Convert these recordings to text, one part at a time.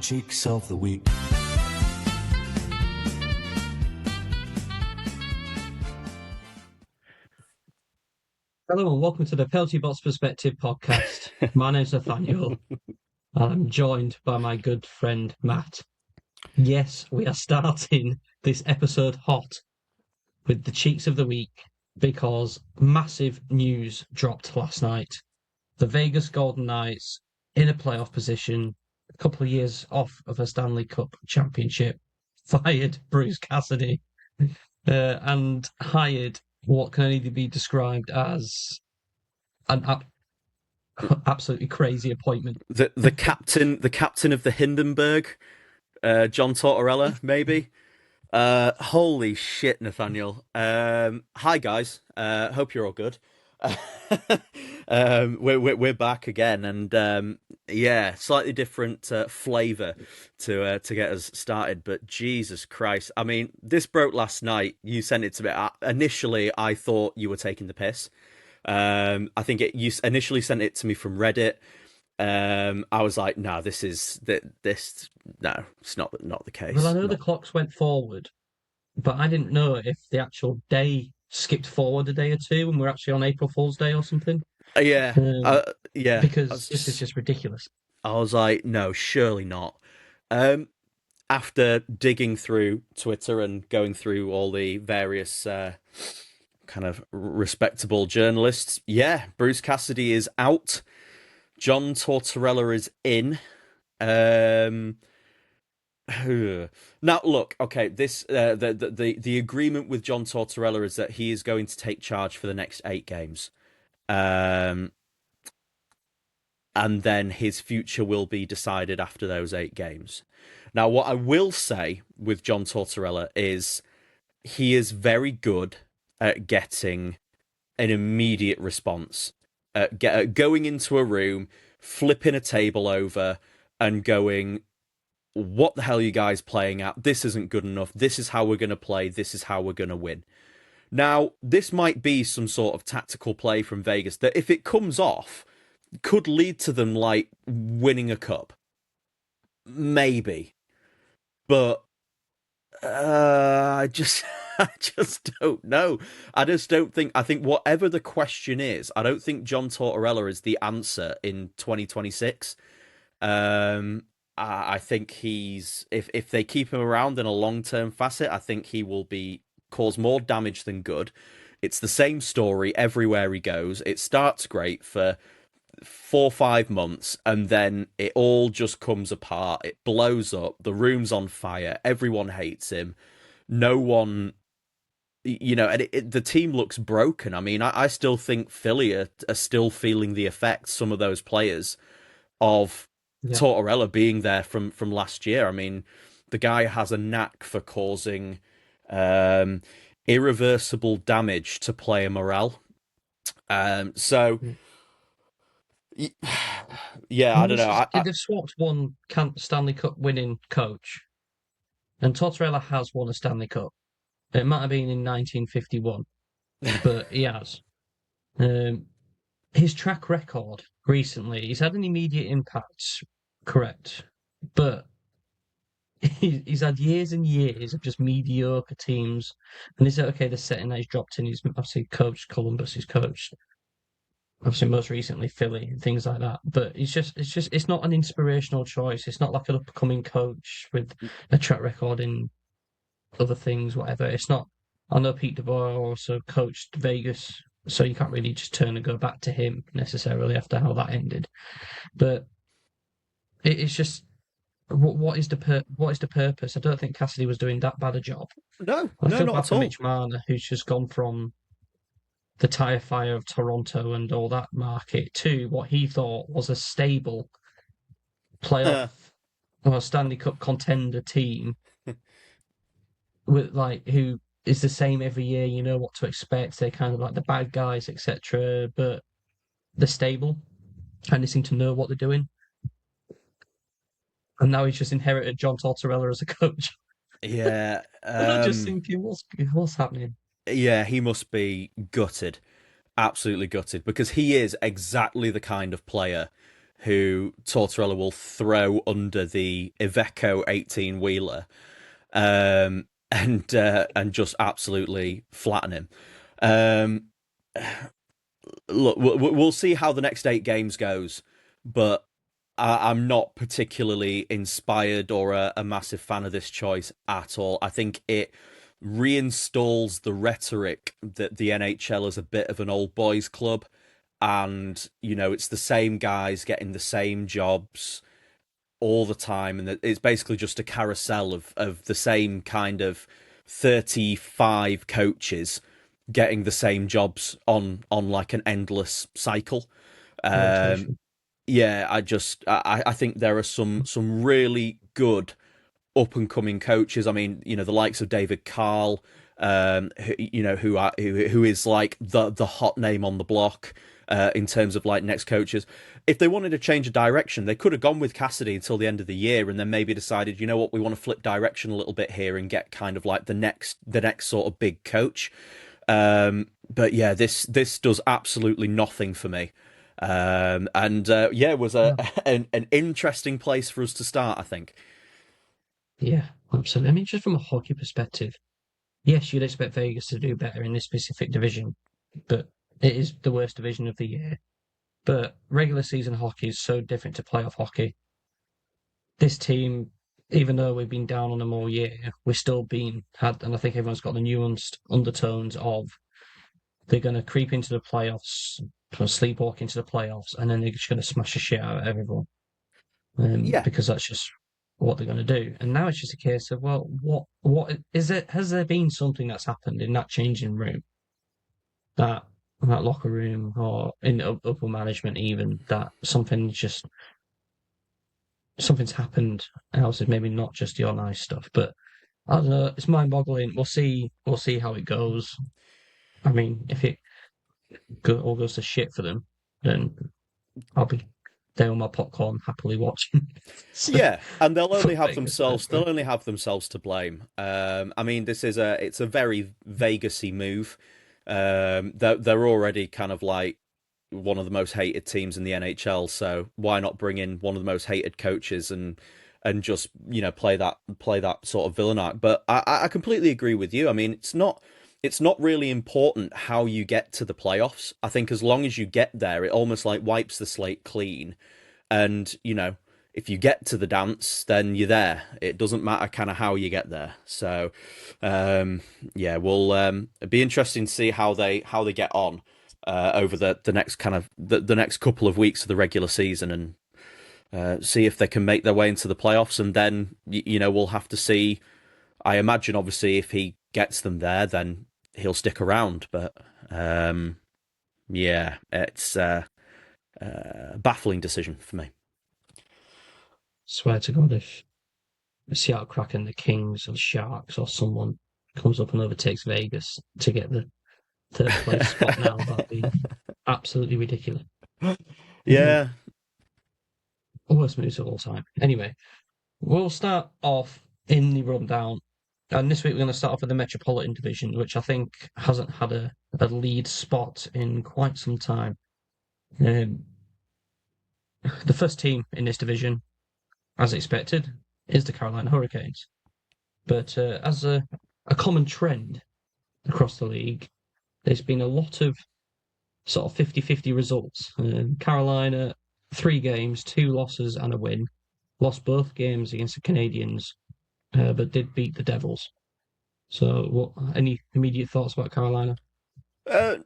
Cheeks of the Week. Hello and welcome to the Pelty Bots Perspective podcast. My name's Nathaniel and I'm joined by my good friend Matt. Yes, we are starting this episode hot with the Cheeks of the Week because massive news dropped last night. The Vegas Golden Knights, in a playoff position, a couple of years off of a Stanley Cup championship, fired Bruce Cassidy and hired what can only be described as an absolutely crazy appointment. The captain of the Hindenburg, John Tortorella, maybe. Holy shit, Nathaniel. Hi guys. Hope you're all good. We're back again, and yeah, slightly different flavour to get us started. But Jesus Christ, I mean, this broke last night. You sent it to me. Initially, I thought you were taking the piss. I think you initially sent it to me from Reddit. I was like, no, this. No, it's not the case. Well, I know the clocks went forward, but I didn't know if the actual day skipped forward a day or two and we're actually on April Fool's Day or something. Yeah. Because this is just ridiculous. I was like, no, surely not. After digging through Twitter and going through all the various kind of respectable journalists, yeah, Bruce Cassidy is out. John Tortorella is in. Now, look, okay, this the agreement with John Tortorella is that he is going to take charge for the next 8 games. And then his future will be decided after those 8 games. Now, what I will say with John Tortorella is he is very good at getting an immediate response, going into a room, flipping a table over and going, what the hell are you guys playing at? This isn't good enough. This is how we're going to play. This is how we're going to win. Now, this might be some sort of tactical play from Vegas that, if it comes off, could lead to them like winning a cup. Maybe. But I just don't know. I think whatever the question is, I don't think John Tortorella is the answer in 2026. I think he's, if they keep him around in a long-term facet, I think he will cause more damage than good. It's the same story everywhere he goes. It starts great for 4 or 5 months, and then it all just comes apart. It blows up. The room's on fire. Everyone hates him. No one, and the team looks broken. I mean, I still think Philly are still feeling the effects, some of those players, of Tortorella being there from last year. I mean, the guy has a knack for causing irreversible damage to player morale. So, yeah, I don't know. They've swapped one Stanley Cup winning coach, and Tortorella has won a Stanley Cup. It might have been in 1951, but he has. His track record recently, he's had an immediate impact, correct, but he's had years and years of just mediocre teams. And is it okay? The setting that he's dropped in, he's obviously coached Columbus, he's coached obviously most recently Philly and things like that. But it's not an inspirational choice. It's not like an upcoming coach with a track record in other things, whatever. It's not. I know Pete DeBoer also coached Vegas, so you can't really just turn and go back to him necessarily after how that ended. But it's just, what is the purpose? I don't think Cassidy was doing that bad a job. No, I feel not bad at for all. Mitch Marner, who's just gone from the tire fire of Toronto and all that market to what he thought was a stable playoff or Stanley Cup contender team with who is the same every year. You know what to expect. They're kind of like the bad guys, etc. But they're stable and they seem to know what they're doing. And now he's just inherited John Tortorella as a coach. Yeah. I'm just thinking, what's happening? Yeah, he must be gutted. Absolutely gutted, because he is exactly the kind of player who Tortorella will throw under the Iveco 18-wheeler, and just absolutely flatten him. Um, Look, we'll see how the next 8 games goes, but I'm not particularly inspired or a massive fan of this choice at all. I think it reinstalls the rhetoric that the NHL is a bit of an old boys club, and it's the same guys getting the same jobs all the time, and it's basically just a carousel of the same kind of 35 coaches getting the same jobs on like an endless cycle. Um, Rotation. yeah, I think there are some really good up and coming coaches. I mean, the likes of David Carl, who is like the hot name on the block in terms of like next coaches. If they wanted to change a direction, they could have gone with Cassidy until the end of the year, and then maybe decided, what, we want to flip direction a little bit here and get kind of like the next sort of big coach. But yeah, this does absolutely nothing for me. It was Yeah. an interesting place for us to start, I think. Yeah, absolutely. I mean, just from a hockey perspective, yes, you'd expect Vegas to do better in this specific division, but it is the worst division of the year. But regular season hockey is so different to playoff hockey. This team, even though we've been down on them all year, we're still being had, and I think everyone's got the nuanced undertones of they're going to creep into the playoffs, sleepwalk into the playoffs, and then they're just going to smash the shit out of everyone, Yeah, because that's just what they're going to do. And now it's just a case of, well, what is it? Has there been something that's happened in that changing room, that that locker room, or in upper management, even that something's happened else? Is maybe not just your nice stuff, but I don't know. It's mind-boggling. We'll see. We'll see how it goes. I mean, if it all goes to shit for them, then I'll be there on my popcorn, happily watching. So, yeah, and for Vegas, they'll only have themselves to blame. I mean, it's a very Vegasy move. They're already kind of like one of the most hated teams in the NHL, so why not bring in one of the most hated coaches and just play that sort of villain arc? But I completely agree with you. I mean, it's not really important how you get to the playoffs. I think as long as you get there, it almost like wipes the slate clean. And if you get to the dance, then you're there. It doesn't matter kind of how you get there. So, yeah, we'll it'd be interesting to see how they get on over the next kind of the next couple of weeks of the regular season, and see if they can make their way into the playoffs. And then we'll have to see. I imagine, obviously, if he gets them there, then he'll stick around. But yeah, it's a baffling decision for me. Swear to God, if the Seattle Kraken, the Kings, or the Sharks, or someone comes up and overtakes Vegas to get the third place spot now, that'd be absolutely ridiculous. Um, Yeah, Worst moves of all time. Anyway, we'll start off in the rundown. And this week we're going to start off with the Metropolitan Division, which I think hasn't had a lead spot in quite some time. Um, the first team in this division, as expected, is the Carolina Hurricanes. But as a common trend across the league, there's been a lot of sort of 50-50 results. Carolina, 3 games, 2 losses and a win. Lost both games against the Canadiens, but did beat the Devils. So, any immediate thoughts about Carolina? uh,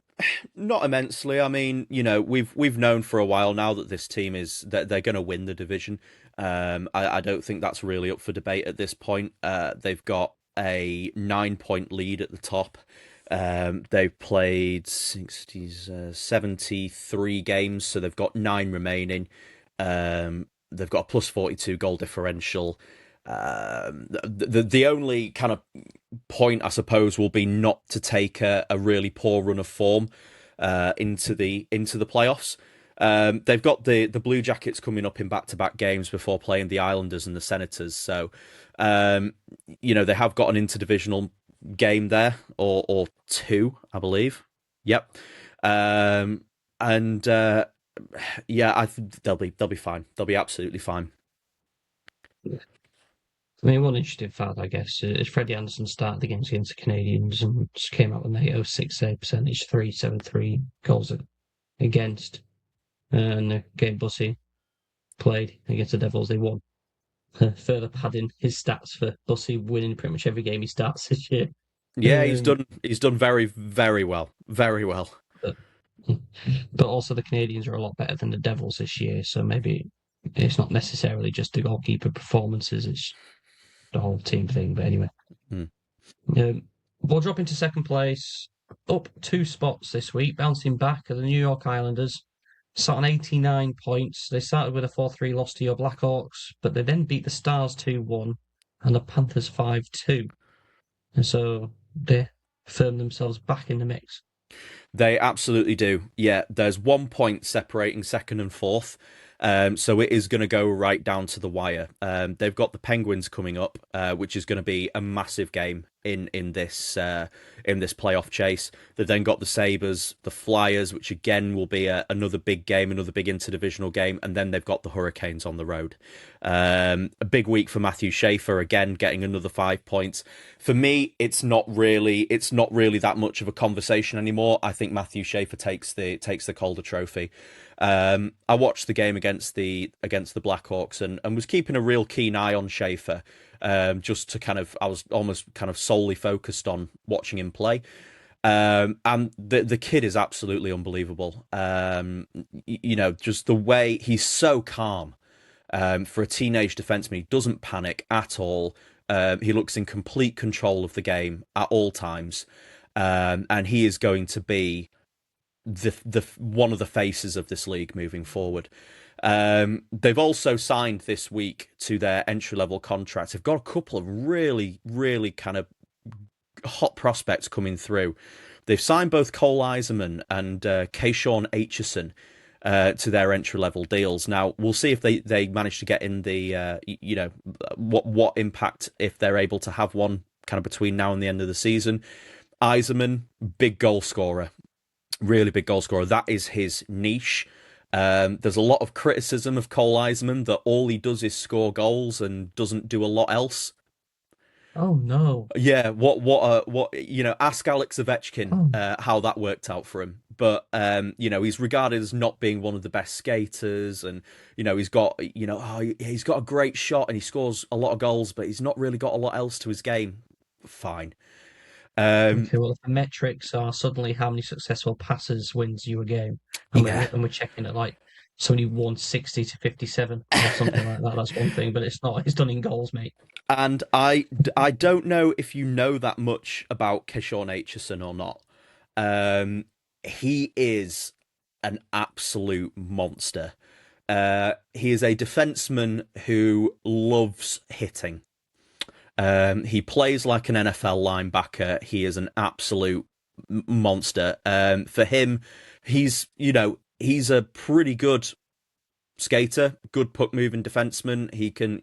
not immensely. I mean, we've known for a while now that this team is that they're going to win the division. I don't think that's really up for debate at this point. They've got a 9-point lead at the top. They've played 73 games, so they've got 9 remaining. They've got a plus 42 goal differential. The only kind of point, I suppose, will be not to take a really poor run of form into the playoffs. They've got the Blue Jackets coming up in back-to-back games before playing the Islanders and the Senators. So, they have got an interdivisional game there, or 2, I believe. Yep. And Yeah, they'll be fine. They'll be absolutely fine. I mean, one interesting fact, I guess, is Freddie Anderson started the games against the Canadiens and just came out with an 806 save percentage, 373 goals against. And the game Bussy played against the Devils, they won. Further padding his stats for Bussy winning pretty much every game he starts this year. Yeah, he's Um, done. He's done very, very well. Very well. but, but also the Canadians are a lot better than the Devils this year, so maybe it's not necessarily just the goalkeeper performances; it's the whole team thing. But anyway, Hmm. um, we'll drop into second place, up 2 spots this week, bouncing back are the New York Islanders. Sat on 89 points. They started with a 4-3 loss to your Blackhawks, but they then beat the Stars 2-1 and the Panthers 5-2. And so they firmed themselves back in the mix. They absolutely do. Yeah, there's 1 point separating second and fourth. So it is going to go right down to the wire. They've got the Penguins coming up, which is going to be a massive game in this playoff chase. They've then got the Sabres, the Flyers, which again will be another big game, another big interdivisional game, and then they've got the Hurricanes on the road. A big week for Matthew Schaefer, again getting another 5 points. For me, it's not really that much of a conversation anymore. I think Matthew Schaefer takes the Calder Trophy. I watched the game against the Blackhawks and was keeping a real keen eye on Schaefer, just to I was almost kind of solely focused on watching him play. And the kid is absolutely unbelievable. Just the way he's so calm. For a teenage defenseman, he doesn't panic at all. He looks in complete control of the game at all times, and he is going to be the one of the faces of this league moving forward. They've also signed this week to their entry-level contracts. They've got a couple of really, really kind of hot prospects coming through. They've signed both Cole Eiserman and Keyshawn Aitchison to their entry-level deals. Now, we'll see if they manage to get in the, what impact, if they're able to have one kind of between now and the end of the season. Eiserman, big goal scorer. Really big goal scorer. That is his niche. There's a lot of criticism of Cole Eiserman that all he does is score goals and doesn't do a lot else. Oh no! Yeah, ask Alex Ovechkin how that worked out for him. But he's regarded as not being one of the best skaters, and he's got he's got a great shot and he scores a lot of goals, but he's not really got a lot else to his game. Fine. Okay, well, if the metrics are suddenly how many successful passes wins you a game, and we're checking at like somebody won 60 to 57 or something like that. That's one thing, but it's not. It's done in goals, mate. And I don't know if you know that much about Keyshawn Aitchison or not. He is an absolute monster. He is a defenseman who loves hitting. He plays like an NFL linebacker. He is an absolute monster. For him, he's a pretty good skater, good puck moving defenseman. He can,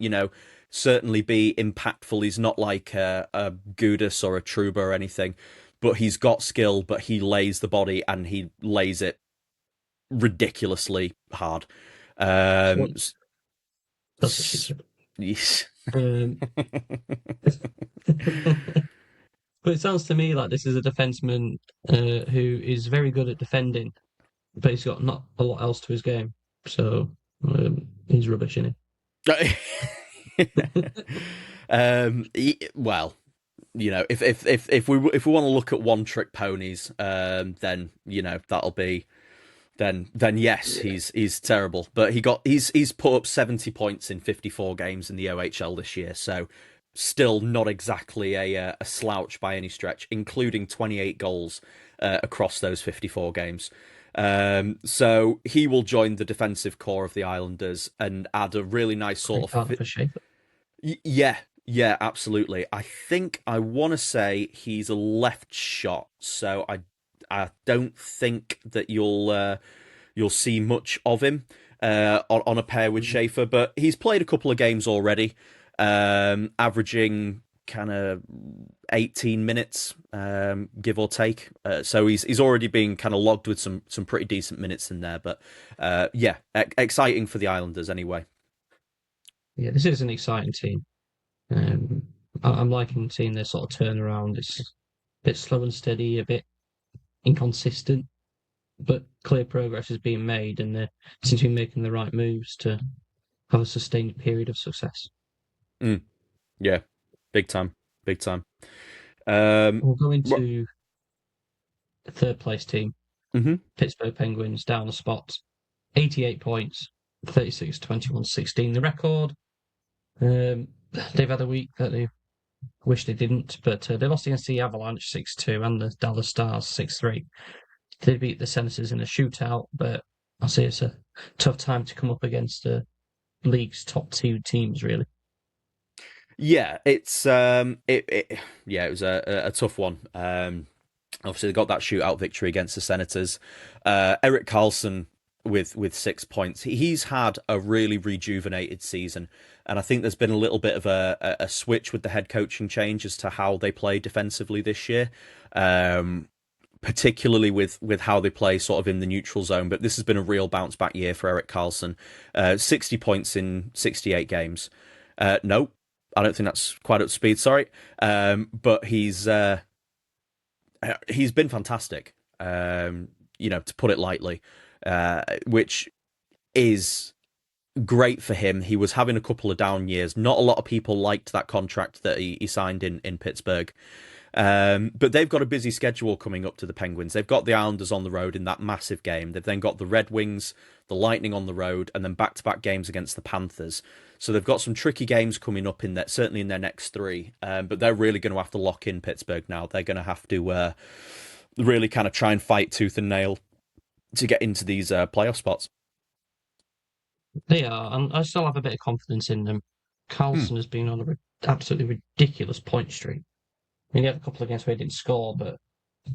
certainly be impactful. He's not like a Gudis or a Trouba or anything, but he's got skill, but he lays the body and he lays it ridiculously hard. That's what she said. Yes. But it sounds to me like this is a defenseman who is very good at defending, but he's got not a lot else to his game. So he's rubbish, isn't Well, if we want to look at one trick ponies, then that'll be then yes, he's terrible. But he's put up 70 points in 54 games in the OHL this year, so still not exactly a slouch by any stretch, including 28 goals across those 54 games. So he will join the defensive core of the Islanders and add a really nice sort of for Schaefer. Yeah, absolutely. I want to say he's a left shot, so I don't think that you'll see much of him on a pair with Schaefer, but he's played a couple of games already, averaging kind of 18 minutes give or take. So he's already been kind of logged with some pretty decent minutes in there. But yeah, exciting for the Islanders anyway. Yeah, this is an exciting team. Um, I'm liking seeing their sort of turnaround. It's a bit slow and steady, a bit inconsistent, but clear progress is being made, and they seem to be making the right moves to have a sustained period of success. Mm, yeah, big time, big time. Um, We'll go into the third place team, mm-hmm. Pittsburgh Penguins, down a spot, 88 points, 36, 21, 16. The record. They've had a week that they wish they didn't, but they lost against the Avalanche 6-2 and the Dallas Stars 6-3. They beat the Senators in a shootout, but I say it's a tough time to come up against the league's top two teams, really. Yeah, it's yeah, it was a tough one. Obviously, they got that shootout victory against the Senators. Erik Karlsson with 6 points. He's had a really rejuvenated season, and I think there's been a little bit of a switch with the head coaching change as to how they play defensively this year. Particularly with how they play sort of in the neutral zone, but this has been a real bounce back year for Erik Karlsson. 60 points in 68 games. No, I don't think that's quite up to speed. Sorry, but he's been fantastic. To put it lightly, which is great for him. He was having a couple of down years. Not a lot of people liked that contract that he signed in Pittsburgh. But they've got a busy schedule coming up to the Penguins. They've got the Islanders on the road in that massive game. They've then got the Red Wings, the Lightning on the road, and then back-to-back games against the Panthers. So they've got some tricky games coming up in that, certainly in their next three. But they're really going to have to lock in Pittsburgh now. They're going to have to really kind of try and fight tooth and nail to get into these playoff spots. They are, and I still have a bit of confidence in them. Carlson has been on an absolutely ridiculous point streak. I mean, he had a couple of games where he didn't score, but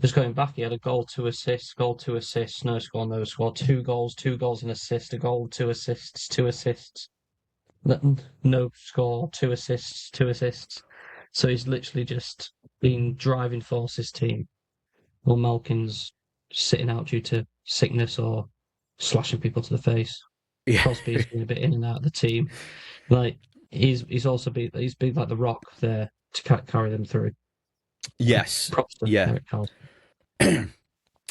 just going back, he had a goal, two assists, no score, no score, two goals, an assist, a goal, two assists, no score, two assists, two assists. So he's literally just been driving force team. While Malkin's sitting out due to sickness or slashing people to the face. Yeah. Crosby's been a bit in and out of the team. Like he's been like the rock there to carry them through. Yes. Props to Yeah. Erik Karlsson.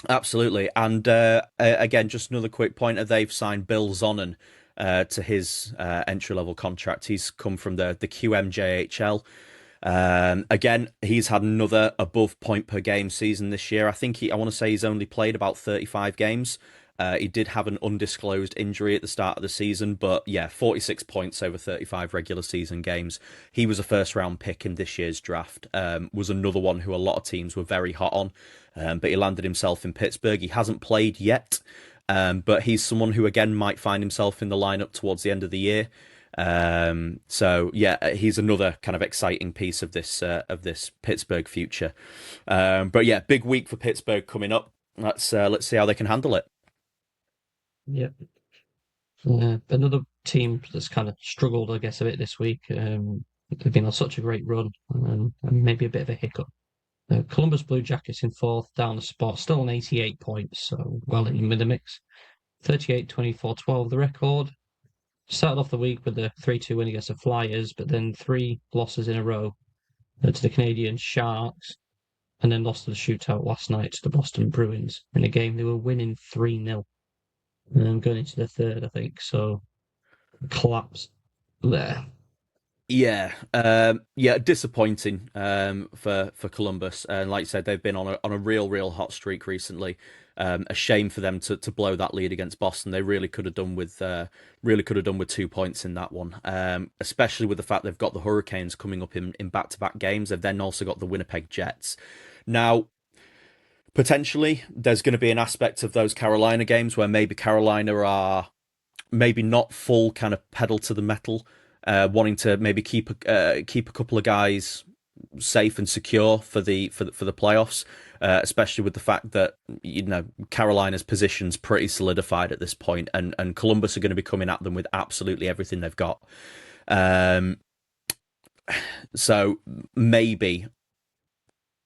Absolutely. And again, just another quick pointer. They've signed Bill Zonen to his entry-level contract. He's come from the QMJHL. Again, he's had another above point per game season this year. I want to say he's only played about 35 games. He did have an undisclosed injury at the start of the season, but yeah, 46 points over 35 regular season games. He was a first round pick in this year's draft, was another one who a lot of teams were very hot on, but he landed himself in Pittsburgh. He hasn't played yet, but he's someone who again might find himself in the lineup towards the end of the year. So yeah, he's another kind of exciting piece of this Pittsburgh future. But yeah, big week for Pittsburgh coming up. Let's see how they can handle it. Yeah. Another team that's kind of struggled, I guess, a bit this week. They've been on such a great run, and maybe a bit of a hiccup. Columbus Blue Jackets in fourth, down the spot, still on 88 points, so well in with the mix. 38, 24, 12, the record. Started off the week with a 3-2 win against the Flyers, but then three losses in a row to the Canadian Sharks, and then lost to the shootout last night to the Boston Bruins in a game they were winning 3-0. Going into the third, I think. So, collapse there. Yeah, disappointing for Columbus, and like you said, they've been on a real hot streak recently. A shame for them to blow that lead against Boston. They really could have done with 2 points in that one, especially with the fact they've got the Hurricanes coming up in back-to-back games. They've then also got the Winnipeg Jets. Now, potentially, there's going to be an aspect of those Carolina games where maybe Carolina are maybe not full kind of pedal to the metal, wanting to maybe keep a couple of guys safe and secure for the playoffs, especially with the fact that Carolina's position's pretty solidified at this point, and Columbus are going to be coming at them with absolutely everything they've got. So maybe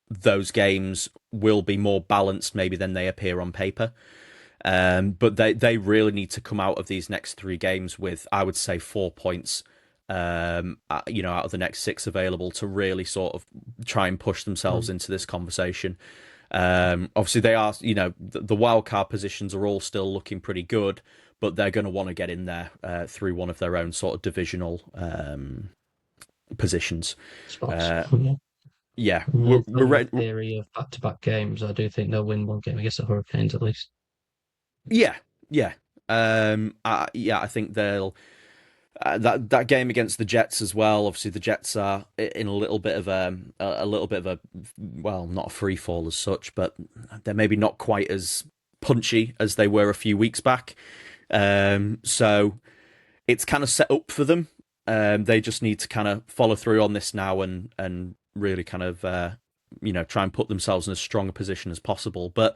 those games will be more balanced maybe than they appear on paper. But they really need to come out of these next 3 games with, I would say, 4 points, out of the next 6 available to really sort of try and push themselves into this conversation. Obviously, they are, the wildcard positions are all still looking pretty good, but they're going to want to get in there through one of their own sort of divisional positions. Spots. Yeah, we're ready. Theory of back-to-back games. I do think they'll win one game against the Hurricanes at least. Yeah. I think they'll. That game against the Jets as well. Obviously, the Jets are in a little bit of a well, not a free fall as such, but they're maybe not quite as punchy as they were a few weeks back. So it's kind of set up for them. They just need to kind of follow through on this now and really kind of try and put themselves in as strong a position as possible. But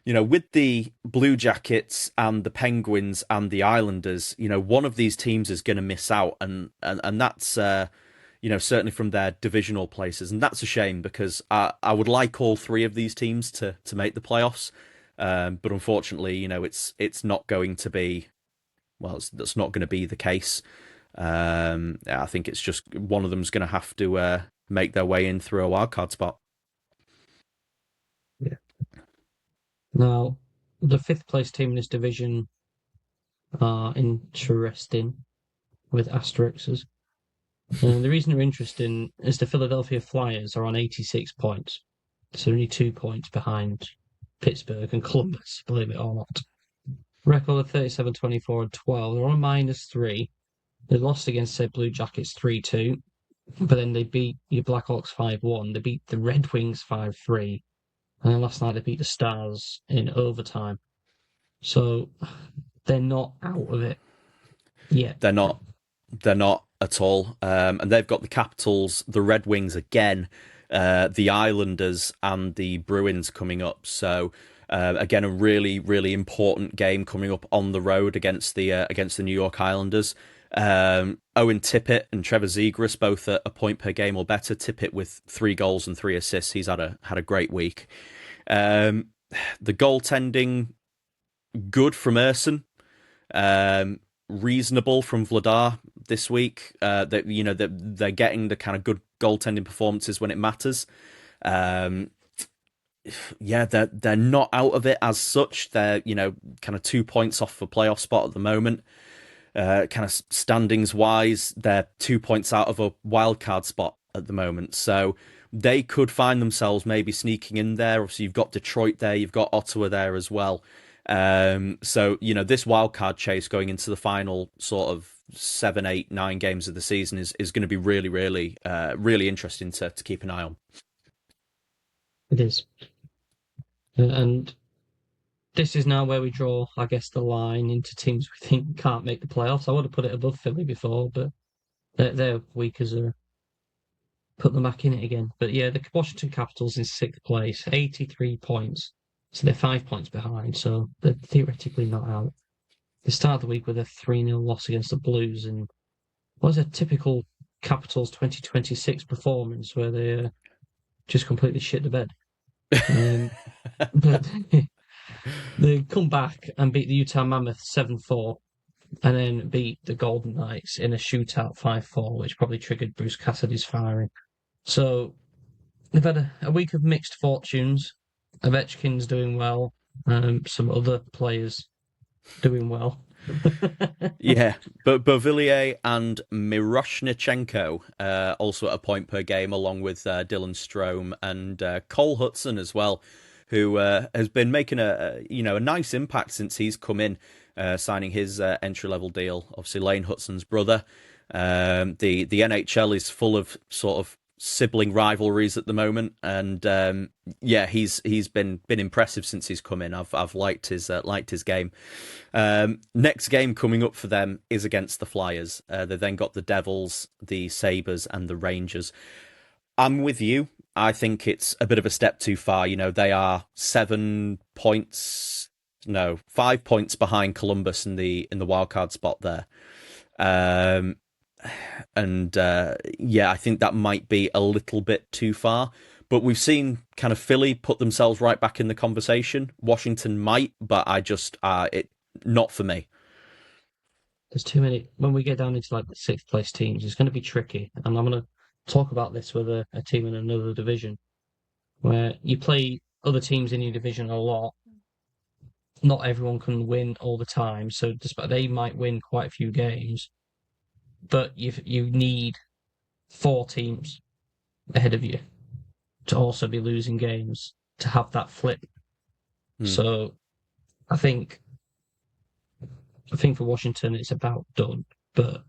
with the Blue Jackets and the Penguins and the Islanders, one of these teams is going to miss out, and that's certainly from their divisional places, and that's a shame because I would like all 3 of these teams to make the playoffs, but unfortunately, it's not going to be. Well, that's not going to be the case. I think it's just one of them's going to have to make their way in through a wildcard spot. Yeah. Now, the 5th place team in this division are interesting with asterisks. And the reason they're interesting is the Philadelphia Flyers are on 86 points. So only 2 points behind Pittsburgh and Columbus, believe it or not. Record of 37, 24, and 12. They're on -3. They lost against, say, Blue Jackets 3-2. But then they beat your Blackhawks 5-1. They beat the Red Wings 5-3. And then last night they beat the Stars in overtime. So they're not out of it yet. They're not at all. And they've got the Capitals, the Red Wings again, the Islanders and the Bruins coming up. So again, a really, really important game coming up on the road against the New York Islanders. Owen Tippett and Trevor Zegras both at a point per game or better. Tippett with 3 goals and 3 assists. He's had a great week. The goaltending, good from Erson, reasonable from Vladar this week. They're getting the kind of good goaltending performances when it matters. They're not out of it as such. They're kind of 2 points off for playoff spot at the moment. Kind of standings wise, they're 2 points out of a wild card spot at the moment. So they could find themselves maybe sneaking in there. Obviously, you've got Detroit there, you've got Ottawa there as well. So this wild card chase going into the final sort of 7, 8, 9 games of the season is going to be really, really, really interesting to keep an eye on. It is, and this is now where we draw, I guess, the line into teams we think can't make the playoffs. I would have put it above Philly before, but they're weak as a put them back in it again. But yeah, the Washington Capitals in 6th place, 83 points. So they're 5 points behind, so they're theoretically not out. They started the week with a 3-0 loss against the Blues, and was a typical Capitals 2026 performance where they just completely shit the bed. But they come back and beat the Utah Mammoth 7-4, and then beat the Golden Knights in a shootout 5-4, which probably triggered Bruce Cassidy's firing. So they've had a week of mixed fortunes. Ovechkin's doing well, some other players doing well. Yeah, but Beauvillier and Miroshnichenko also at a point per game, along with Dylan Strome and Cole Hudson as well, who has been making a nice impact since he's come in, signing his entry level deal. Obviously, Lane Hudson's brother. The NHL is full of sort of sibling rivalries at the moment, and he's been impressive since he's come in. I've liked his game. Next game coming up for them is against the Flyers. They then got the Devils, the Sabres, and the Rangers. I'm with you. I think it's a bit of a step too far. They are 5 points behind Columbus in the wildcard spot there. I think that might be a little bit too far. But we've seen kind of Philly put themselves right back in the conversation. Washington might, but it not for me. There's too many. When we get down into like the sixth place teams, it's going to be tricky. And I'm going to talk about this with a team in another division where you play other teams in your division a lot. Not everyone can win all the time, so despite they might win quite a few games, but you need four teams ahead of you to also be losing games to have that flip. So I think for Washington it's about done. But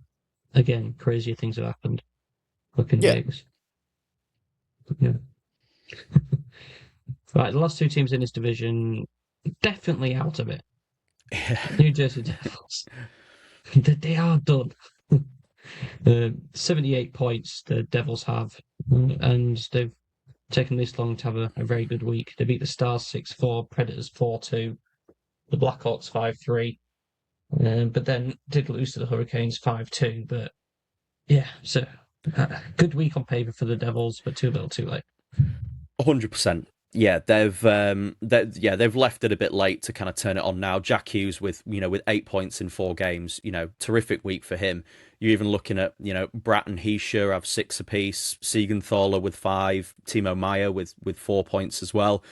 again, crazier things have happened. Look in Yeah. Vegas. Yeah. Right, the last two teams in this division definitely out of it. New Jersey Devils. They are done. 78 points the Devils have, and they've taken this long to have a very good week. They beat the Stars 6-4, Predators 4-2, the Blackhawks 5-3, but then did lose to the Hurricanes 5-2. But yeah, so good week on paper for the Devils, but too little, too late. 100%. Yeah, they've left it a bit late to kind of turn it on now. Jack Hughes with 8 points in 4 games, terrific week for him. You're even looking at Bratt and Heischer have 6 apiece, Siegenthaler with 5, Timo Meyer with 4 points as well.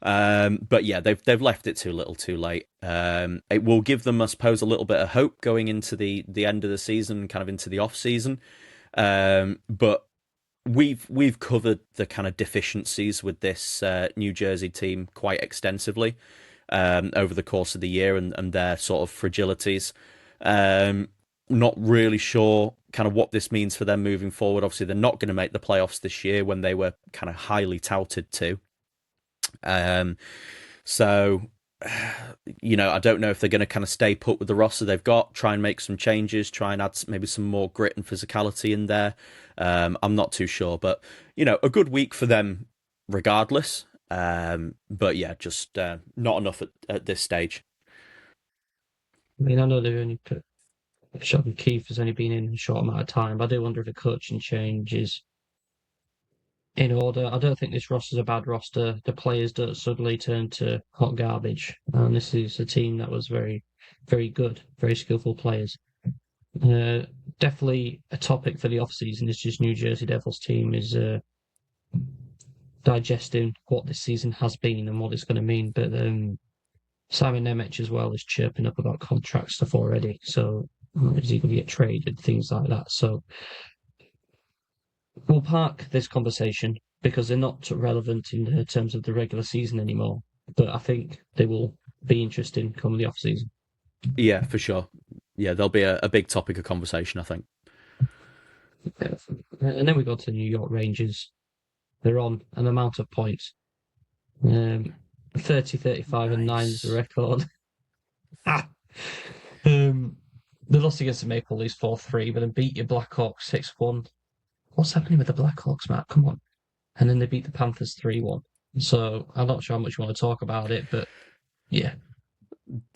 But yeah, they've left it too little, too late. It will give them, I suppose, a little bit of hope going into the end of the season, kind of into the off season. But we've covered the kind of deficiencies with this New Jersey team quite extensively over the course of the year and their sort of fragilities. Not really sure kind of what this means for them moving forward. Obviously, they're not going to make the playoffs this year when they were kind of highly touted to. So, I don't know if they're going to kind of stay put with the roster they've got, try and make some changes, try and add maybe some more grit and physicality in there. I'm not too sure, but a good week for them regardless. But yeah, just not enough at this stage. I mean, I know they've only put Sheldon Keefe has only been in a short amount of time, but I do wonder if a coaching change is in order. I don't think this roster's a bad roster. The players don't suddenly turn to hot garbage. And this is a team that was very, very good, very skillful players. Definitely a topic for the off season is just New Jersey Devils team is digesting what this season has been and what it's going to mean. But Simon Nemec as well is chirping up about contract stuff already. So is he going to get traded? Things like that. So we'll park this conversation because they're not relevant in terms of the regular season anymore. But I think they will be interesting come the off season. Yeah, for sure. Yeah, there'll be a big topic of conversation, I think. And then we go to the New York Rangers. They're on an amount of points. 30, 35, and 9 is the record. They lost against the Maple Leafs 4-3, but then beat your Blackhawks 6-1. What's happening with the Blackhawks, Matt? Come on. And then they beat the Panthers 3-1. So I'm not sure how much you want to talk about it, but yeah.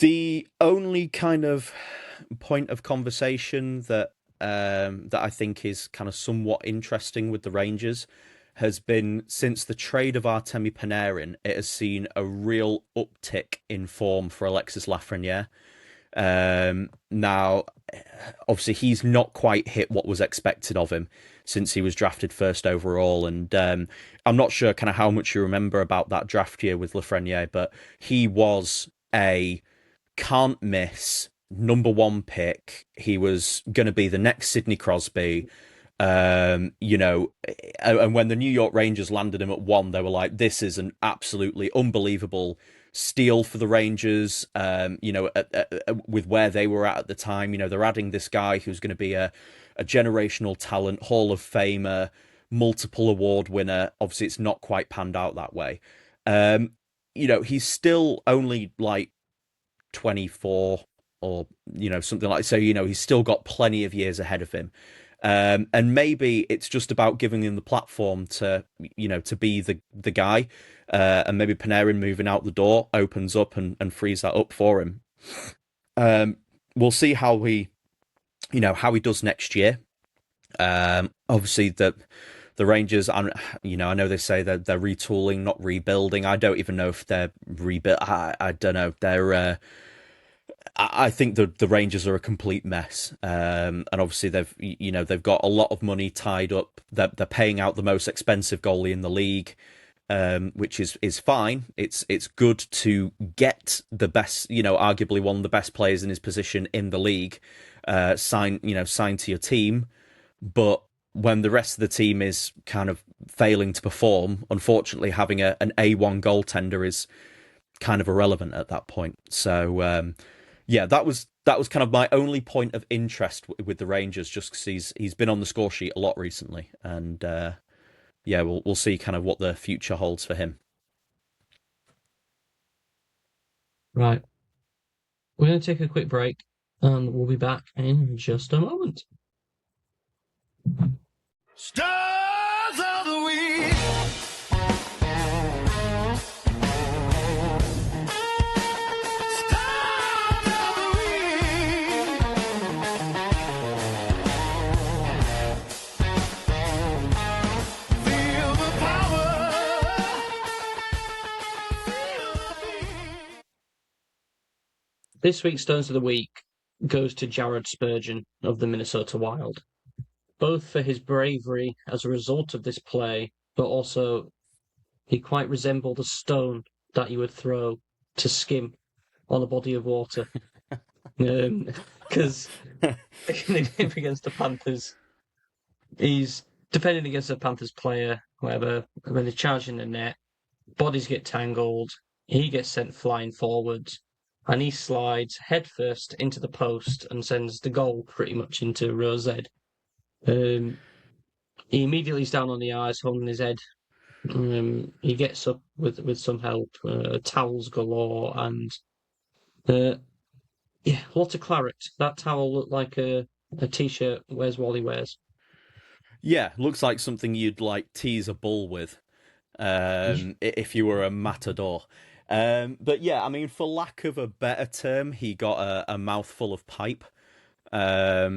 The only kind of point of conversation that I think is kind of somewhat interesting with the Rangers has been since the trade of Artemi Panarin, it has seen a real uptick in form for Alexis Lafreniere. Now, obviously, he's not quite hit what was expected of him since he was drafted first overall. And I'm not sure kind of how much you remember about that draft year with Lafreniere, but he was a can't miss number 1 pick. He was going to be the next Sidney Crosby. And when the New York Rangers landed him at 1, they were like, this is an absolutely unbelievable steal for the Rangers, with where they were at the time. They're adding this guy who's going to be a generational talent, Hall of Famer, multiple award winner. Obviously, it's not quite panned out that way. He's still only like 24 or, something like so. He's still got plenty of years ahead of him. And maybe it's just about giving him the platform to be the guy. And maybe Panarin moving out the door opens up and frees that up for him. We'll see how he does next year. Obviously, the Rangers, I know they say that they're retooling, not rebuilding. I don't even know if they're rebuild. I don't know. I think the Rangers are a complete mess, and obviously they've got a lot of money tied up. They're paying out the most expensive goalie in the league, which is fine. It's good to get the best, arguably one of the best players in his position in the league, signed to your team, but when the rest of the team is kind of failing to perform, unfortunately, having an A1 goaltender is kind of irrelevant at that point. So yeah, that was kind of my only point of interest with the Rangers, just because he's been on the score sheet a lot recently, and yeah, we'll see kind of what the future holds for him. Right. We're going to take a quick break and we'll be back in just a moment. Stars of the week. Stars of the week. Feel the power. Feel the beat. This week's Stones of the Week goes to Jared Spurgeon of the Minnesota Wild, both for his bravery as a result of this play, but also he quite resembled a stone that you would throw to skim on a body of water. Because against the Panthers, he's defending against a Panthers player, whatever, when they're charging the net, bodies get tangled, he gets sent flying forwards, and he slides headfirst into the post and sends the goal pretty much into row Z. He immediately is down on the ice, holding his head. He gets up with some help, towels galore, and yeah, a lot of claret. That towel looked like a t-shirt. Where's Wally wears? Yeah, looks like something you'd like tease a bull with, if you were a matador. But yeah, I mean, for lack of a better term, he got a mouthful of pipe. Ah.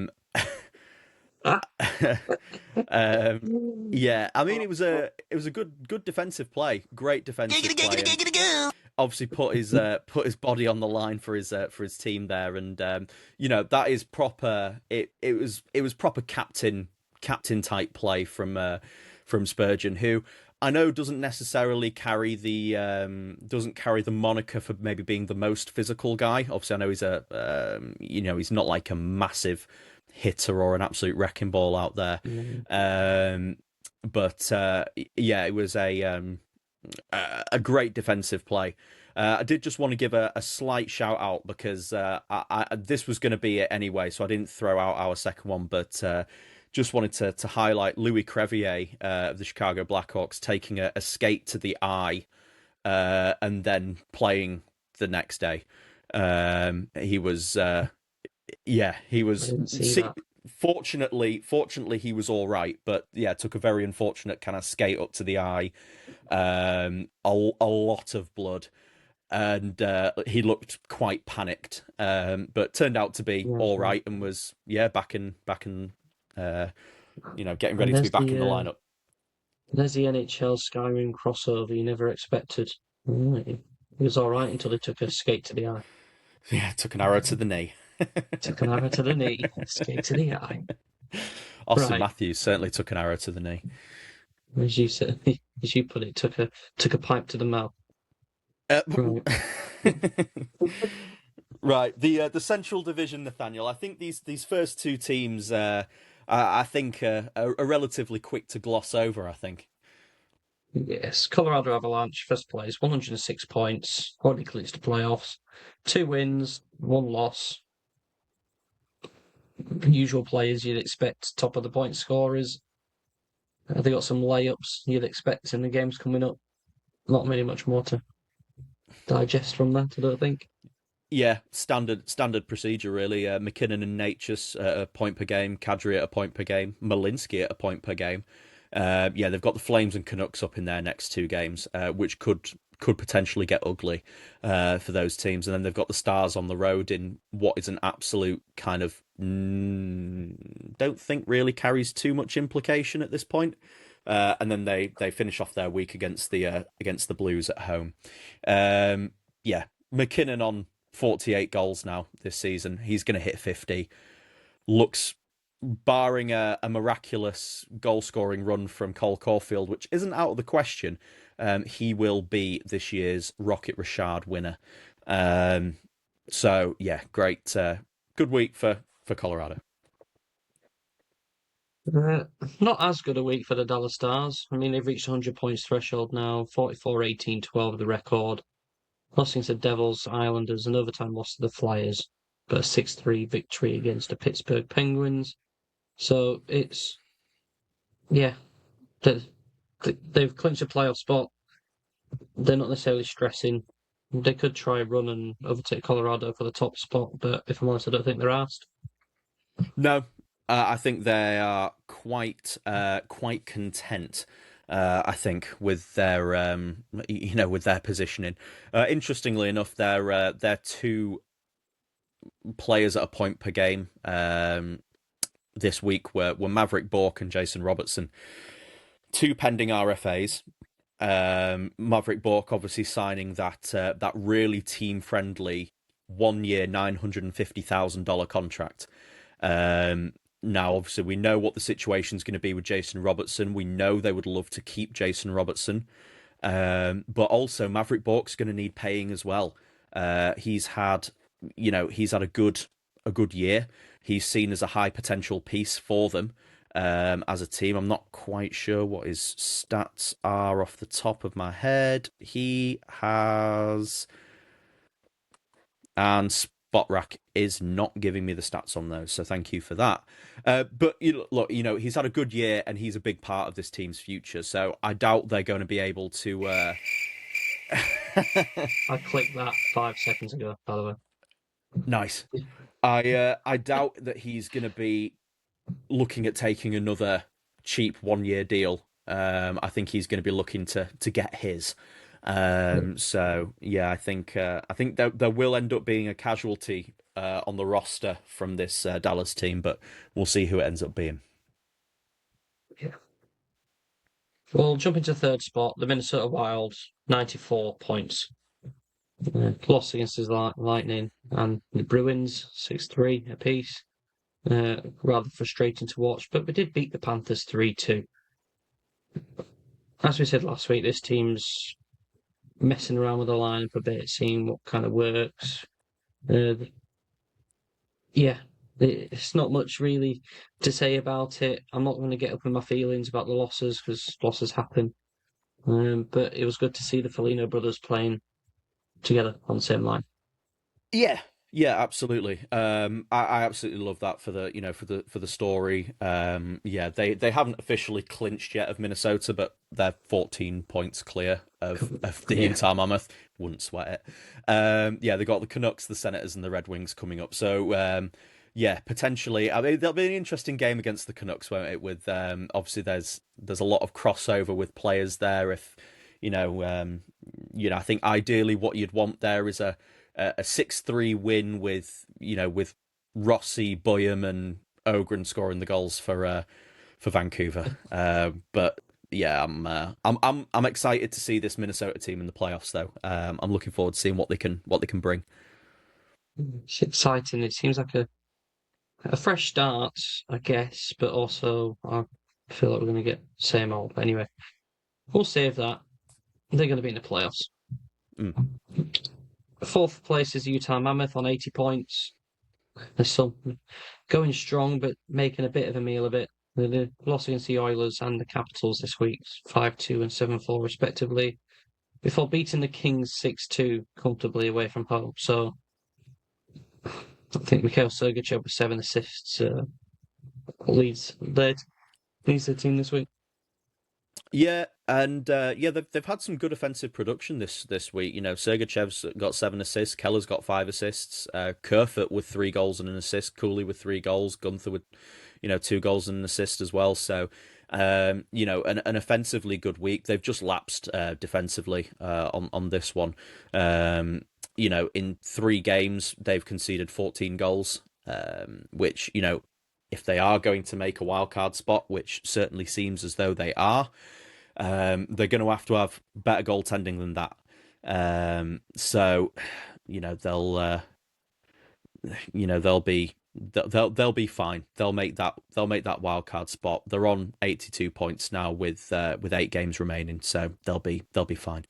Yeah, I mean, it was a good defensive play, great defensive play. And obviously, put his body on the line for his team there, and that is proper. It was proper captain type play from Spurgeon, who I know doesn't necessarily carry the moniker for maybe being the most physical guy. Obviously, I know he's not like a massive hitter or an absolute wrecking ball out there. But yeah, it was a great defensive play. I did just want to give a slight shout out because this was going to be it anyway, so I didn't throw out our second one, but just wanted to highlight Louis Crevier of the Chicago Blackhawks taking a skate to the eye and then playing the next day. He was fortunately he was all right, but yeah, took a very unfortunate kind of skate up to the eye, a lot of blood, and he looked quite panicked, but turned out to be all right and was back in getting ready to be back in the lineup. There's the NHL Skyrim crossover you never expected. He was all right until he took a skate to the eye. Yeah, took an arrow to the knee. Took an arrow to the knee, skate to the eye. Austin Matthews certainly took an arrow to the knee. As you said, as you put it, took a pipe to the mouth. Right. The Central Division, Nathaniel. I think these first two teams, I think, are relatively quick to gloss over. I think. Yes, Colorado Avalanche, first place, 106 points, already clinched the playoffs. 2 wins, 1 loss. Usual players you'd expect, top of the point scorers. They got some layups you'd expect in the games coming up. Not really much more to digest from that, I don't think. Yeah, standard procedure really. McKinnon and Natchez a point per game, Kadri at a point per game, Malinsky at a point per game. Yeah, they've got the Flames and Canucks up in their next 2 games, which could potentially get ugly for those teams. And then they've got the Stars on the road in what is an absolute kind of don't think really carries too much implication at this point and then they finish off their week against the Blues at home. Yeah, McKinnon on 48 goals now this season. He's going to hit 50. Looks, barring a miraculous goal-scoring run from Cole Caulfield, which isn't out of the question, he will be this year's Rocket Richard winner. So, yeah, great. Good week for Colorado. Not as good a week for the Dallas Stars. I mean, they've reached 100 points threshold now, 44-18-12 the record. Lost against the Devils, Islanders, and overtime loss to the Flyers, but a 6-3 victory against the Pittsburgh Penguins. So it's, yeah, they've clinched a playoff spot. They're not necessarily stressing. They could try a run and overtake Colorado for the top spot, but if I'm honest, I don't think they're asked. No, I think they are quite content. I think with their with their positioning. Interestingly enough, their two players at a point per game this week were Maverick Bourque and Jason Robertson. Two pending RFAs. Maverick Bourque obviously signing that really team friendly 1 year $950,000 contract. Now, obviously, we know what the situation's going to be with Jason Robertson. We know they would love to keep Jason Robertson. But also, Maverick Bourque's going to need paying as well. He's had a good year. He's seen as a high potential piece for them as a team. I'm not quite sure what his stats are off the top of my head. He has... And Spotrac is not giving me the stats on those, so thank you for that. But look, he's had a good year and he's a big part of this team's future. So I doubt they're going to be able to. I clicked that 5 seconds ago, by the way. Nice. I doubt that he's going to be looking at taking another cheap 1 year deal. I think he's going to be looking to get his. So yeah, I think there will end up being a casualty on the roster from this Dallas team, but we'll see who it ends up being. Yeah. Well, jump into third spot, the Minnesota Wild, 94 points. Lost against his Lightning and the Bruins, 6-3 apiece. Rather frustrating to watch, but we did beat the Panthers 3-2. As we said last week, this team's messing around with the lineup a bit, seeing what kind of works. Yeah, it's not much really to say about it. I'm not going to get up in my feelings about the losses because losses happen. But it was good to see the Foligno brothers playing together on the same line. Yeah, absolutely. I absolutely love that for the story. Yeah, they haven't officially clinched yet of Minnesota, but they're 14 points clear of the Utah Mammoth. Wouldn't sweat it. Yeah, they got the Canucks, the Senators, and the Red Wings coming up. So yeah, potentially. I mean, there'll be an interesting game against the Canucks, won't it? With obviously there's a lot of crossover with players there. If I think ideally what you'd want there is a 6-3 win with Rossi, Boyum, and Ogren scoring the goals for Vancouver. But yeah, I'm excited to see this Minnesota team in the playoffs, though. I'm looking forward to seeing what they can bring. It's exciting. It seems like a fresh start, I guess, but also I feel like we're going to get same old. But anyway, we'll save that. They're going to be in the playoffs. Fourth place is the Utah Mammoth on 80 points. They're still going strong, but making a bit of a meal of it. They lost against the Oilers and the Capitals this week, 5-2 and 7-4 respectively, before beating the Kings 6-2 comfortably away from home. So I think Mikhail Sergachev with 7 assists leads their team this week. Yeah, and they've had some good offensive production this week. Sergachev's got 7 assists, Keller's got 5 assists, Kerfoot with 3 goals and an assist, Cooley with 3 goals, Gunther with 2 goals and an assist as well. So an offensively good week. They've just lapsed defensively on this one. In 3 games they've conceded 14 goals, which if they are going to make a wildcard spot, which certainly seems as though they are, they're going to have better goaltending than that. So, they'll be fine. They'll make that wild card spot. They're on 82 points now with 8 games remaining, so they'll be fine.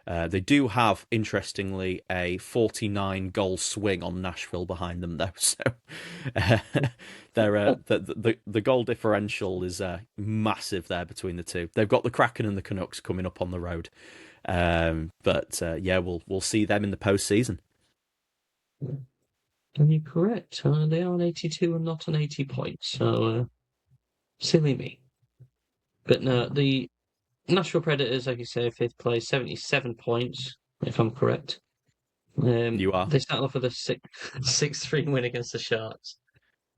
They do have, interestingly, a 49 goal swing on Nashville behind them, though. So the goal differential is massive there between the two. They've got the Kraken and the Canucks coming up on the road, but we'll see them in the postseason. And you're correct. They are on 82 and not on 80 points, so silly me. But no, the Nashville Predators, like you say, 5th place, 77 points, if I'm correct. You are. They started off with a 6-3 win against the Sharks,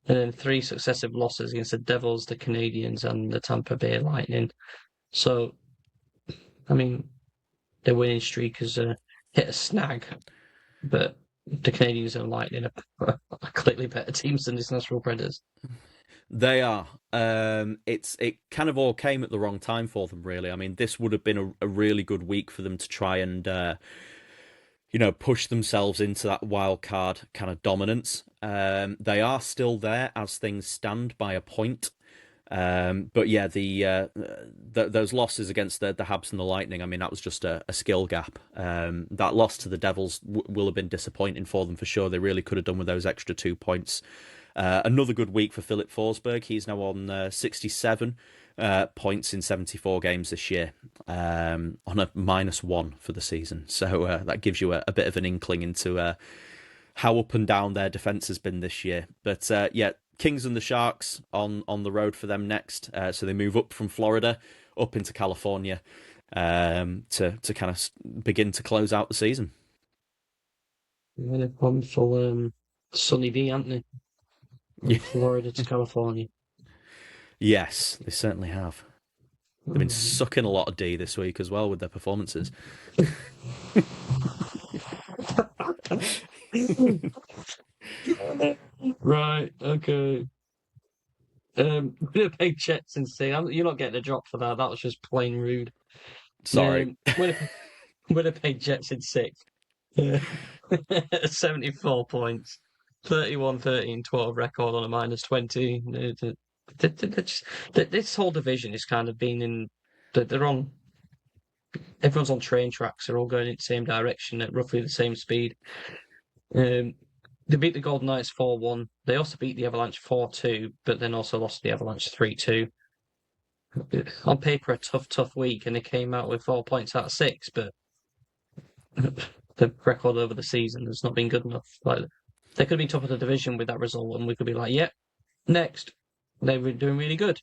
and then 3 successive losses against the Devils, the Canadiens, and the Tampa Bay Lightning. So, I mean, their winning streak has hit a snag, but the Canadiens and Lightning are clearly better teams than this Nashville Predators. They are. It kind of all came at the wrong time for them, really. I mean, this would have been a really good week for them to try and push themselves into that wild card kind of dominance. They are still there as things stand by a point. But yeah, those losses against the Habs and the Lightning, I mean, that was just a skill gap. That loss to the Devils will have been disappointing for them for sure. They really could have done with those extra 2 points. Another good week for Philip Forsberg. He's now on 67 points in 74 games this year, on a -1 for the season. So that gives you a bit of an inkling into how up and down their defence has been this year. But Kings and the Sharks on the road for them next. So they move up from Florida up into California to kind of begin to close out the season. Yeah, they've gone full Sunny D, haven't they? From Florida to California. Yes, they certainly have. They've been sucking a lot of D this week as well with their performances. Right, okay. Winnipeg Jets and C. You're not getting a drop for that. That was just plain rude. Sorry. Winnipeg Jets in 6th. 74 points. 31-13-12 record on a -20. This whole division is kind of been in they're on. Everyone's on train tracks. They're all going in the same direction at roughly the same speed. They beat the Golden Knights 4-1. They also beat the Avalanche 4-2, but then also lost to the Avalanche 3-2. On paper, a tough week, and they came out with 4 points out of 6, but the record over the season has not been good enough. Like, they could be top of the division with that result, and we could be like, yep, next. They were doing really good.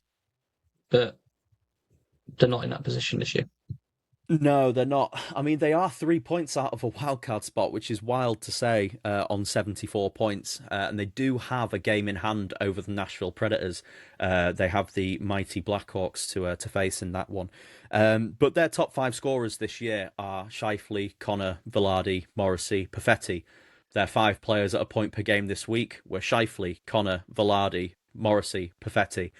But they're not in that position this year. No, they're not. I mean, they are 3 points out of a wildcard spot, which is wild to say, on 74 points. And they do have a game in hand over the Nashville Predators. They have the mighty Blackhawks to face in that one. But their top 5 scorers this year are Scheifele, Connor, Velarde, Morrissey, Perfetti. Their 5 players at a point per game this week were Scheifele, Connor, Velarde, Morrissey, Perfetti.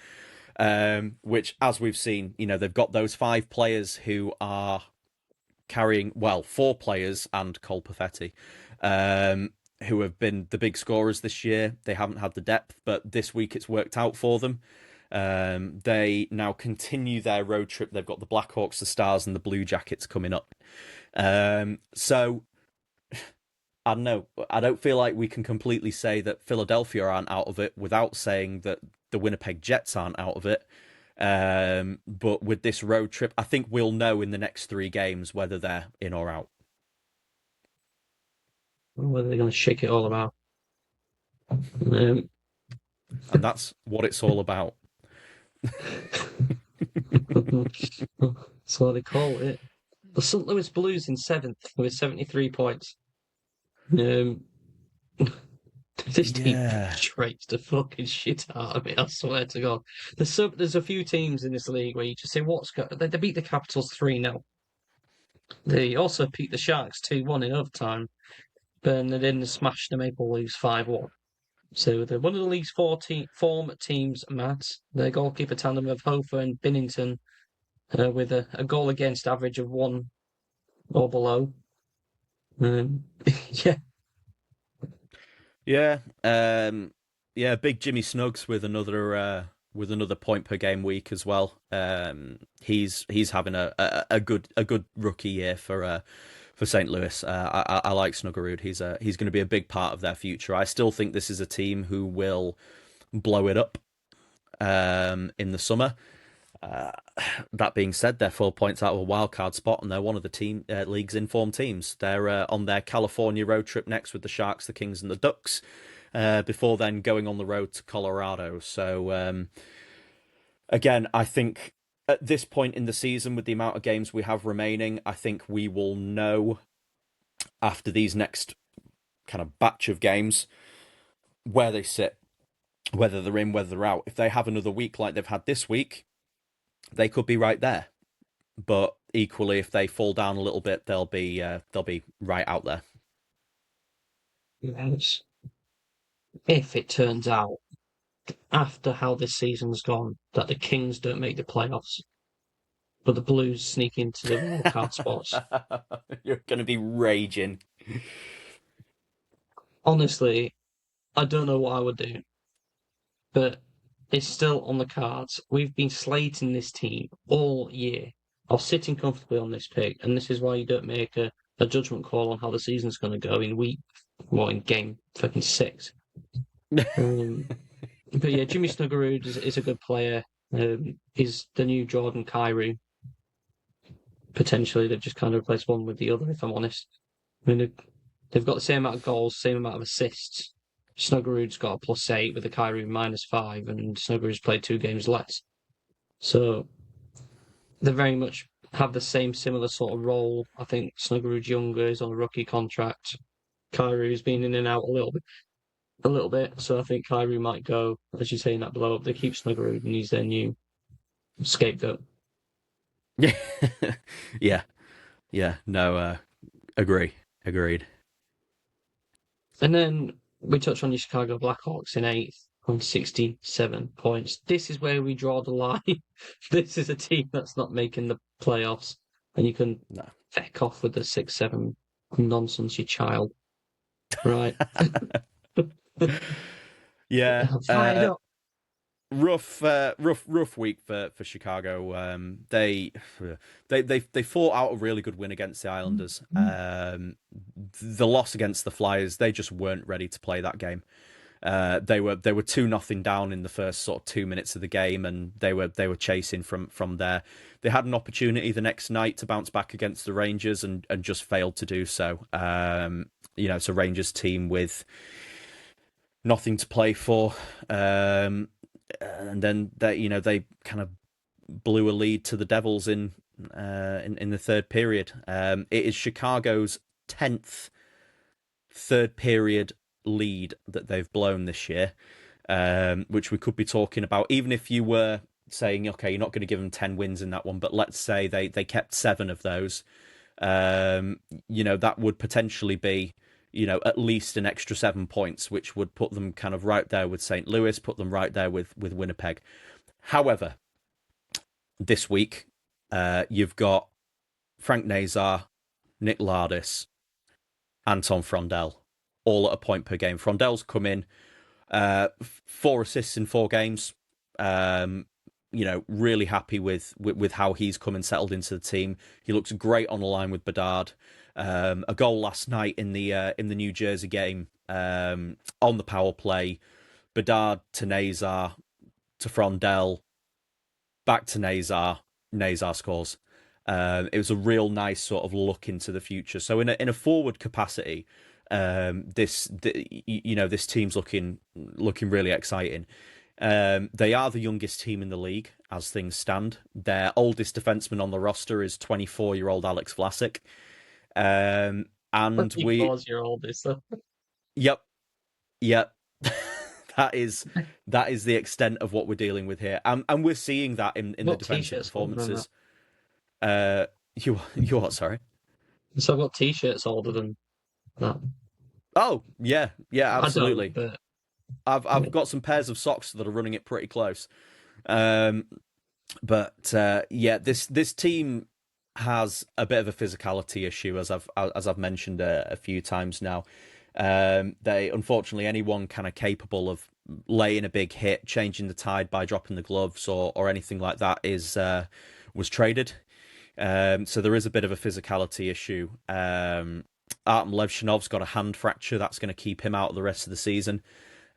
Which, as we've seen, they've got those 5 players who are carrying, 4 players and Cole Perfetti, who have been the big scorers this year. They haven't had the depth, but this week it's worked out for them. They now continue their road trip. They've got the Blackhawks, the Stars, and the Blue Jackets coming up. So, I don't know. I don't feel like we can completely say that Philadelphia aren't out of it without saying that the Winnipeg Jets aren't out of it. But with this road trip, I think we'll know in the next 3 games whether they're in or out. Whether they're going to shake it all about. And that's what it's all about. That's what they call it. The St. Louis Blues in 7th with 73 points. This team straight the fucking shit out of me, I swear to God. There's a few teams in this league where you just say, they beat the Capitals 3-0. They also beat the Sharks 2-1 in overtime, but then they smashed the Maple Leafs 5-1. So they're one of the league's form teams, Matt. Their goalkeeper tandem of Hofer and Binnington with a goal against average of 1 or below. Yeah. Yeah, big Jimmy Snugs with another point per game week as well. He's having a good rookie year for St. Louis. I like Snuggerud. He's going to be a big part of their future. I still think this is a team who will blow it up in the summer. That being said, they're 4 points out of a wild card spot, and they're one of the league's informed teams. They're on their California road trip next with the Sharks, the Kings, and the Ducks, before then going on the road to Colorado. So, again, I think at this point in the season, with the amount of games we have remaining, I think we will know after these next kind of batch of games where they sit, whether they're in, whether they're out. If they have another week like they've had this week, they could be right there. But equally, if they fall down a little bit, they'll be right out there. Yes. If it turns out, after how this season's gone, that the Kings don't make the playoffs, but the Blues sneak into the wild card spots. You're going to be raging. Honestly, I don't know what I would do, but it's still on the cards. We've been slating this team all year. I was sitting comfortably on this pick, and this is why you don't make a judgment call on how the season's going to go in game fucking 6. But yeah, Jimmy Snuggerud is a good player. He's the new Jordan Kyrou. Potentially, they've just kind of replaced one with the other, if I'm honest. I mean, they've got the same amount of goals, same amount of assists. Snuggerud's got a +8 with the Kyrou -5, and Snuggerud's played 2 games less. So they very much have the same similar sort of role. I think Snuggerud's younger, is on a rookie contract. Kyrou's been in and out a little bit. So I think Kyrou might go, as you say, in that blow up. They keep Snuggerud, and he's their new scapegoat. yeah. No, agreed. And then we touch on your Chicago Blackhawks in 8th on 67 points. This is where we draw the line. This is a team that's not making the playoffs, and you can feck off with the 6-7 nonsense, you child. Right. Yeah. Fired up. Rough week for Chicago. They fought out a really good win against the Islanders. The loss against the Flyers, they just weren't ready to play that game. They were 2-0 down in the first sort of 2 minutes of the game, and they were chasing from there. They had an opportunity the next night to bounce back against the Rangers and just failed to do so. It's a Rangers team with nothing to play for. And then they kind of blew a lead to the Devils in the third period. It is Chicago's 10th third period lead that they've blown this year, which we could be talking about. Even if you were saying, okay, you're not going to give them 10 wins in that one, but let's say they kept 7 of those, that would potentially be at least an extra 7 points, which would put them kind of right there with St. Louis, put them right there with Winnipeg. However, this week, you've got Frank Nazar, Nick Lardis, Anton Frondel, all at a point per game. Frondel's come in, 4 assists in 4 games. Really happy with how he's come and settled into the team. He looks great on the line with Bedard. A goal last night in the New Jersey game on the power play. Bedard to Nazar to Frondel, back to Nazar. Nazar scores. It was a real nice sort of look into the future. So in a forward capacity, this team's looking really exciting. They are the youngest team in the league as things stand. Their oldest defenseman on the roster is 24-year-old Alex Vlasic. And we your oldest. Yep. that is the extent of what we're dealing with here, and we're seeing that in the defensive performances. You what? Sorry. So I've got t-shirts older than that. Oh yeah, absolutely. But I've got some pairs of socks that are running it pretty close. But yeah, this team has a bit of a physicality issue, as I've mentioned a few times now. They unfortunately, anyone kind of capable of laying a big hit, changing the tide by dropping the gloves or anything like that was traded. So there is a bit of a physicality issue. Artem Levshinov's got a hand fracture that's going to keep him out of the rest of the season.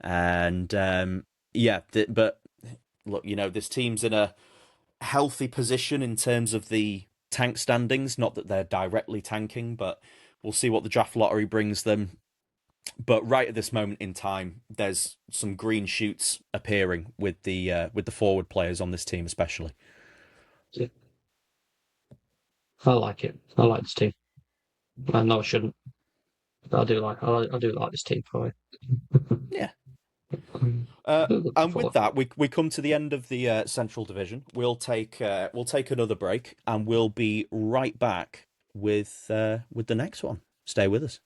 And but look, this team's in a healthy position in terms of the tank standings. Not that they're directly tanking, but we'll see what the draft lottery brings them. But right at this moment in time, there's some green shoots appearing with the forward players on this team, especially. Yeah. I like it. I like this team. I know I shouldn't, but I do like this team for it. Yeah. Looking And with forward. that, we come to the end of the Central Division. We'll take another break, and we'll be right back with the next one. Stay with us.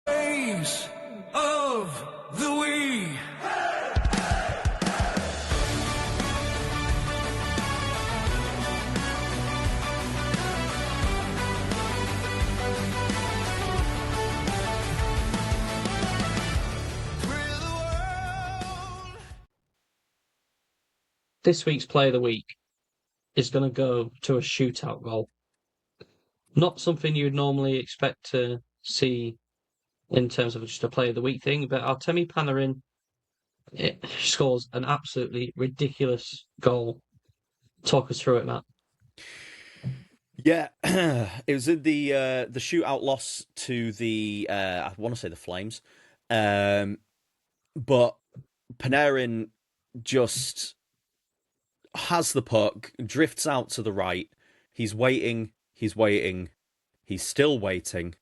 Days of the week. This week's Play of the Week is going to go to a shootout goal. Not something you'd normally expect to see in terms of just a Play of the Week thing, but Artemi Panarin scores an absolutely ridiculous goal. Talk us through it, Matt. Yeah, it was in the shootout loss to the I want to say the Flames, but Panarin just has the puck, drifts out to the right. He's waiting, he's still waiting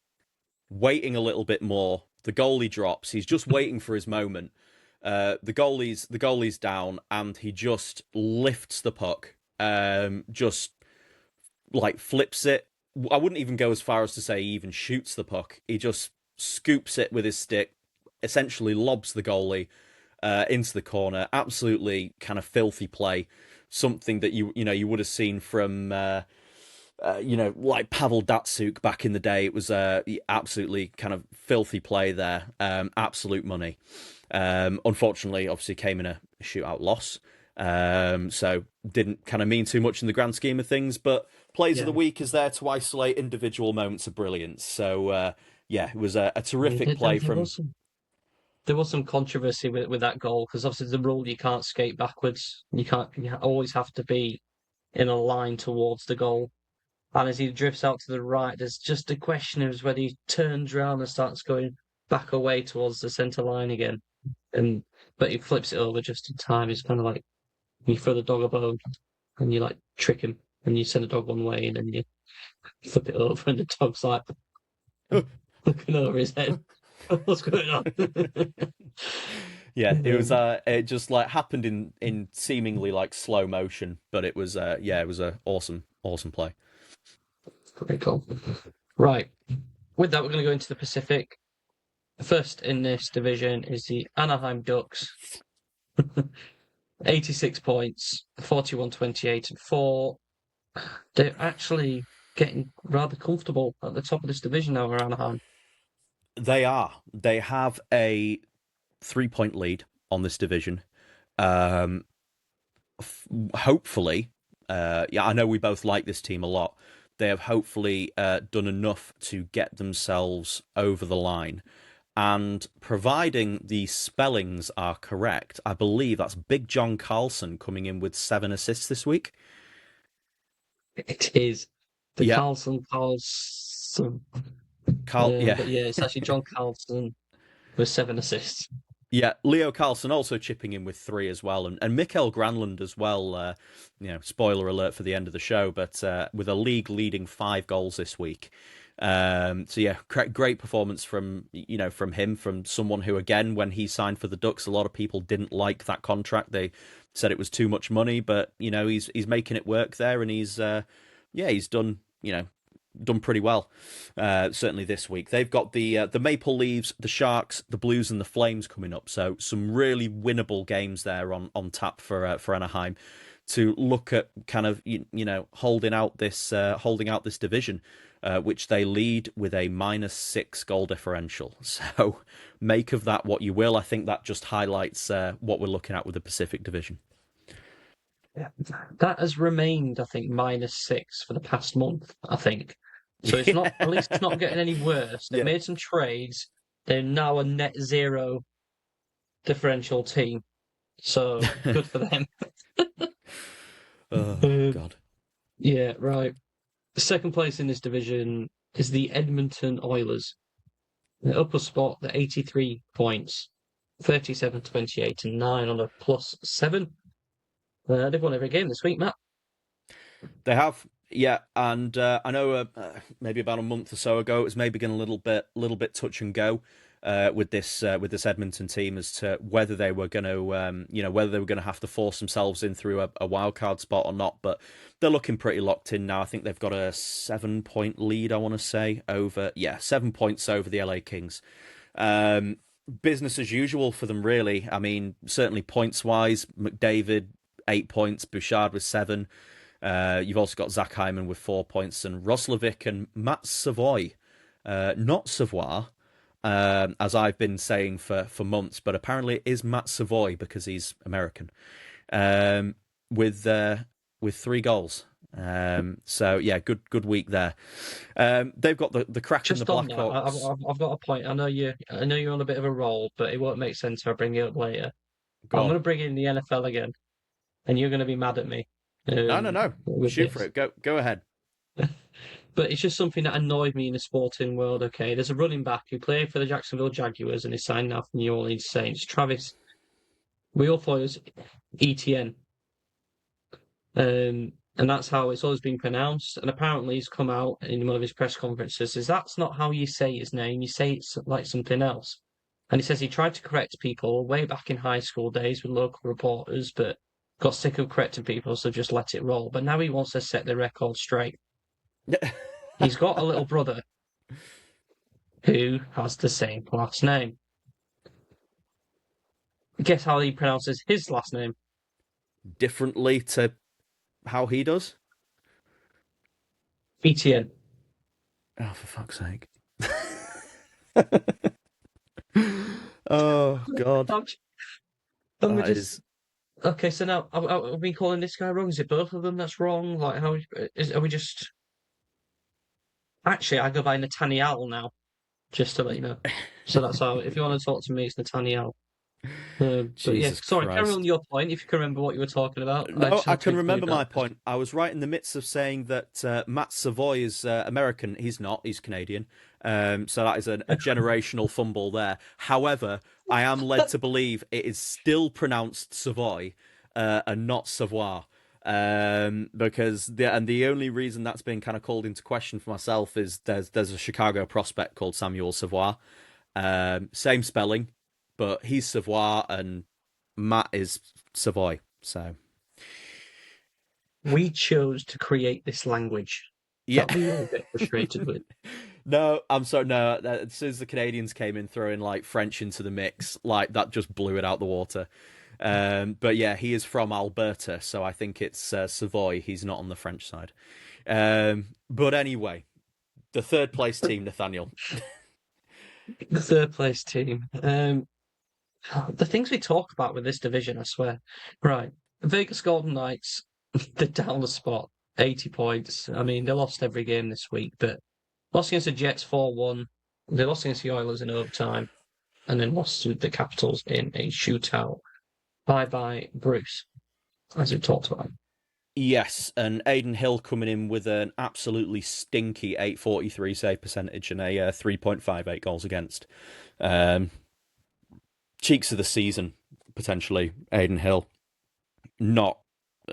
a little bit more. The goalie drops. He's just waiting for his moment. The goalie's down, and he just lifts the puck. Just like flips it. I wouldn't even go as far as to say he even shoots the puck. He just scoops it with his stick, essentially lobs the goalie into the corner. Absolutely kind of filthy play. Something that you would have seen from like Pavel Datsuk back in the day. It was absolutely kind of filthy play there. Absolute money. Unfortunately, obviously came in a shootout loss. So didn't kind of mean too much in the grand scheme of things, but Plays of the Week is there to isolate individual moments of brilliance. So it was a terrific play from. There was some controversy with that goal because obviously the rule you can't skate backwards. You always have to be in a line towards the goal. And as he drifts out to the right, there's just a question of whether he turns around and starts going back away towards the centre line again. But he flips it over just in time. It's kind of like you throw the dog a bone and you like trick him and you send the dog one way and then you flip it over and the dog's like looking over his head. What's going on? Yeah, it was. It just like happened in seemingly like slow motion, but it was. It was a awesome play. Very cool. Right. With that, we're going to go into the Pacific. First in this division is the Anaheim Ducks. 86 points, 41-28 and 4. They're actually getting rather comfortable at the top of this division now, Anaheim. They are. They have a 3-point lead on this division. Hopefully, I know we both like this team a lot. They have hopefully done enough to get themselves over the line. And providing the spellings are correct, I believe that's Big John Carlson coming in with 7 assists this week. It is the Yeah. Carlson. But yeah, it's actually John Carlson with 7 assists. Yeah, Leo Carlson also chipping in with 3 as well, and Mikael Granlund as well. Spoiler alert for the end of the show, but with a league-leading 5 goals this week. Great performance from him, from someone who, again, when he signed for the Ducks, a lot of people didn't like that contract. They said it was too much money, but he's making it work there, and he's done done pretty well, certainly this week. They've got the Maple Leafs, the Sharks, the Blues, and the Flames coming up. So some really winnable games there on tap for Anaheim to look at kind of holding out this division, which they lead with a -6 goal differential. So make of that what you will. I think that just highlights what we're looking at with the Pacific Division. Yeah. That has remained, I think, -6 for the past month, I think. So it's not, at least it's not getting any worse. They've made some trades. They're now a net zero differential team. So good for them. Oh, God. Yeah, right. Second place in this division is the Edmonton Oilers. The upper spot, the 83 points, 37, 28, and 9 on a +7. They've won every game this week, Matt. They have, yeah, and I know maybe about a month or so ago it was maybe getting a little bit touch and go with this Edmonton team as to whether they were going to have to force themselves in through a wild card spot or not. But they're looking pretty locked in now. I think they've got a 7-point lead. I want to say 7 points over the LA Kings. Business as usual for them, really. I mean, certainly points wise, McDavid 8 points, Bouchard with 7. You've also got Zach Hyman with 4 points, and Roslovic and Matt Savoy, not Savoy, as I've been saying for months, but apparently it is Matt Savoy because he's American, with 3 goals. So yeah, good week there. They've got the Kraken, the Blackhawks. I've got a point. I know you're on a bit of a roll, but it won't make sense if I bring it up later. I'm going to bring in the NFL again, and you're going to be mad at me. No. Shoot for it. Go ahead. But it's just something that annoyed me in the sporting world. Okay, there's a running back who played for the Jacksonville Jaguars and is signed now for the New Orleans Saints. Travis, we all thought it was ETN. And that's how it's always been pronounced. And apparently he's come out in one of his press conferences, says that's not how you say his name. You say it's like something else. And he says he tried to correct people way back in high school days with local reporters, but got sick of correcting people, so just let it roll. But now he wants to set the record straight. He's got a little brother who has the same last name. Guess how he pronounces his last name? Differently to how he does? ETN. Oh, for fuck's sake. Oh, God. Okay, so now are we calling this guy wrong? Is it both of them that's wrong? Like, are we just... Actually, I go by Nathaniel now, just to let you know. So that's how, if you want to talk to me, it's Nathaniel. But yeah, sorry, carry on your point, if you can remember what you were talking about. No, I can remember my point. I was right in the midst of saying that Matt Savoy is American. He's not, he's Canadian. So that is a generational fumble there. However, I am led to believe it is still pronounced Savoy and not Savoir. Because the only reason that's been kind of called into question for myself is there's a Chicago prospect called Samuel Savoie. Same spelling, but he's Savoie and Matt is Savoy. So we chose to create this language. Yeah, that we all get frustrated with. No, I'm sorry. No, as soon as the Canadians came in throwing like French into the mix, like that just blew it out the water. But yeah, he is from Alberta, so I think it's Savoy. He's not on the French side. But anyway, the third place team, Nathaniel. The third place team. The things we talk about with this division, I swear. Right. Vegas Golden Knights, they're down the spot, 80 points. I mean, they lost every game this week, but lost against the Jets 4-1. They lost against the Oilers in overtime, and then lost to the Capitals in a shootout. Bye-bye, Bruce, as we talked about. Yes, and Aiden Hill coming in with an absolutely stinky 843 save percentage and a 3.58 goals against. Cheeks of the season, potentially, Aiden Hill. Not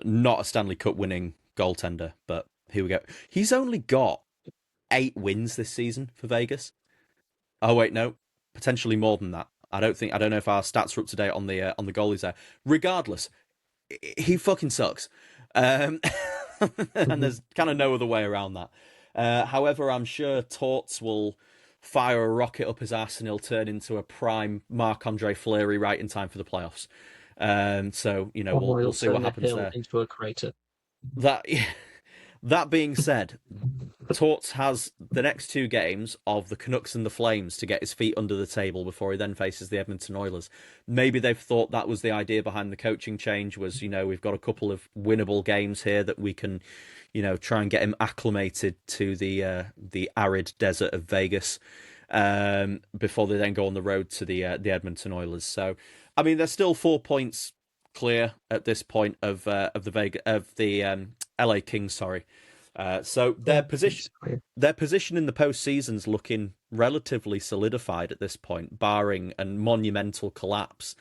a Stanley Cup winning goaltender, but here we go. He's only got 8 wins this season for Vegas. Oh, wait, no. Potentially more than that. I don't know if our stats are up to date on the goalies there. Regardless, he fucking sucks. And there's kind of no other way around that. However, I'm sure Torts will fire a rocket up his ass and he'll turn into a prime Marc-Andre Fleury right in time for the playoffs. So we'll see what happens there. Into a crater. That being said, Torts has the next 2 games of the Canucks and the Flames to get his feet under the table before he then faces the Edmonton Oilers. Maybe they've thought that was the idea behind the coaching change was, we've got a couple of winnable games here that we can, try and get him acclimated to the arid desert of Vegas before they then go on the road to the Edmonton Oilers. So, I mean, they're still 4 points clear at this point of the LA Kings. Sorry. So their position in the postseason's looking relatively solidified at this point, barring a monumental collapse,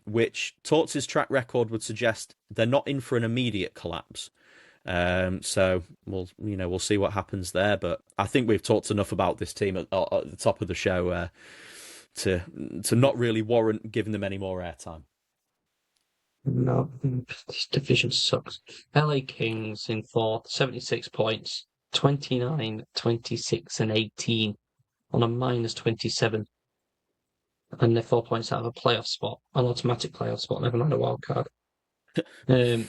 which Torts' track record would suggest they're not in for an immediate collapse. So we'll see what happens there. But I think we've talked enough about this team at the top of the show to not really warrant giving them any more airtime. No, this division sucks. LA Kings in 4th, 76 points, 29, 26, and 18 on a minus 27. And they're 4 points out of a playoff spot, an automatic playoff spot, never mind a wild card. Penalty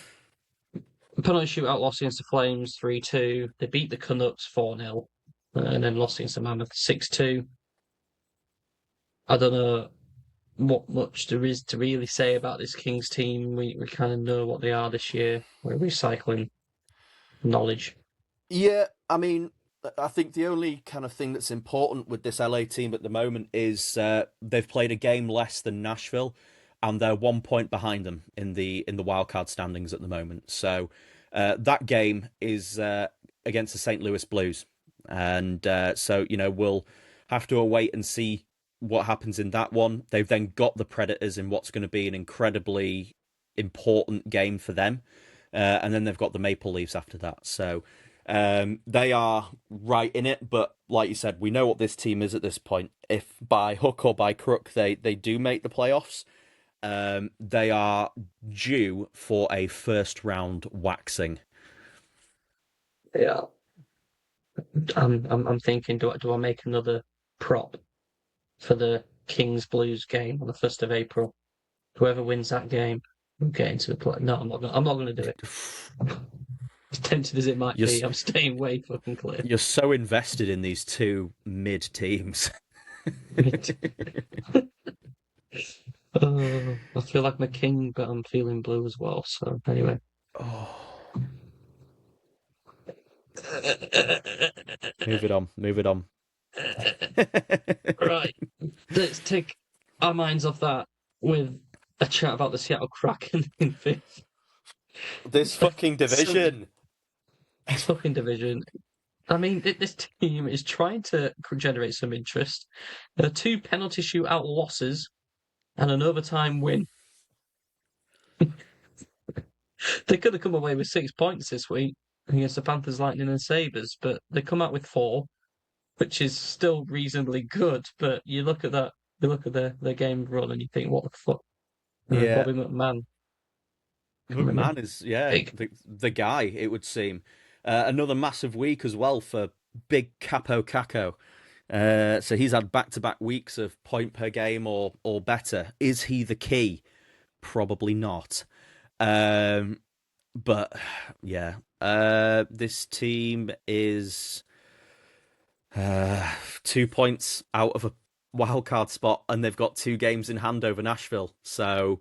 shootout loss against the Flames 3-2. They beat the Canucks 4-0 and then lost against the Mammoth 6-2. I don't know what much there is to really say about this Kings team. We kind of know what they are this year. We're recycling knowledge. Yeah, I mean, I think the only kind of thing that's important with this LA team at the moment is they've played a game less than Nashville, and they're 1 point behind them in the wildcard standings at the moment. So that game is against the St. Louis Blues, and so we'll have to await and see what happens in that one. They've then got the Predators in what's going to be an incredibly important game for them, and then they've got the Maple Leafs after that. So they are right in it, but like you said, we know what this team is at this point. If by hook or by crook they do make the playoffs, they are due for a first round waxing. Yeah, I'm thinking, do I make another prop for the Kings Blues game on the 1st of April? Whoever wins that game will get into the play. No, I'm not going to do it. As tempted as it might be, I'm staying way fucking clear. You're so invested in these 2 mid teams. I feel like I'm a king, but I'm feeling blue as well. So anyway. Oh. Move it on. Right. Let's take our minds off that with a chat about the Seattle Kraken in 5th. This fucking division. This fucking division. I mean, this team is trying to generate some interest. There are 2 penalty shootout losses and an overtime win. They could have come away with 6 points this week against the Panthers, Lightning, and Sabres, but they come out with 4, which is still reasonably good. But you look at that, their game run, and you think, what the fuck? Yeah. Bobby McMahon. McMahon is the guy, it would seem. Another massive week as well for Big Capo Caco. So he's had back-to-back weeks of point per game or better. Is he the key? Probably not. But yeah, this team is 2 points out of a wildcard spot, and they've got 2 games in hand over Nashville. So,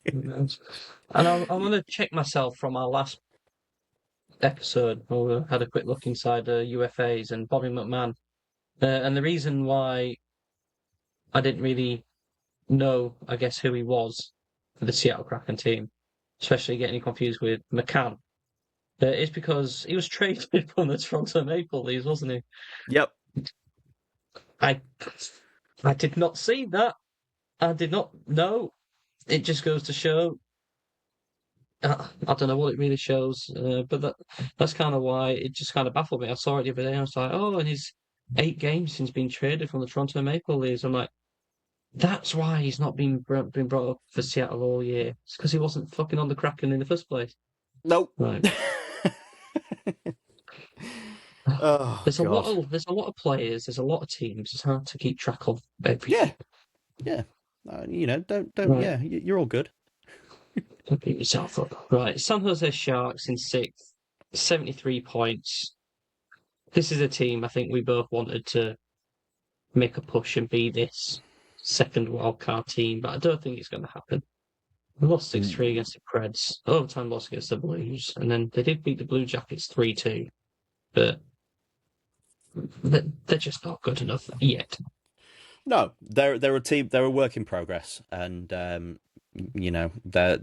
and I'm going to check myself from our last episode where we had a quick look inside UFAs and Bobby McMahon. And the reason why I didn't really know, I guess, who he was for the Seattle Kraken team, especially getting confused with McCann, is because he was traded from the Toronto Maple Leafs, wasn't he? Yep. I did not see that. I did not know. It just goes to show. I don't know what it really shows, but that's kind of why it just kind of baffled me. I saw it the other day and I was like, oh, and he's 8 games since being traded from the Toronto Maple Leafs. I'm like, that's why he's not been brought up for Seattle all year. It's because he wasn't fucking on the Kraken in the first place. Nope. Right. Oh There's God. there's a lot of players, there's a lot of teams. It's hard to keep track of Yeah, everything. yeah. Don't. Right, Yeah, you're all good. don't beat yourself up. Right, San Jose Sharks in sixth, 73 points. This is a team I think we both wanted to make a push and be this second wildcard team, but I don't think it's going to happen. We lost 6-3 Mm. against the Preds, overtime loss against the Blues, and then they did beat the Blue Jackets 3-2, but they're just not good enough yet. No, they're a team. They're a work in progress, and they're.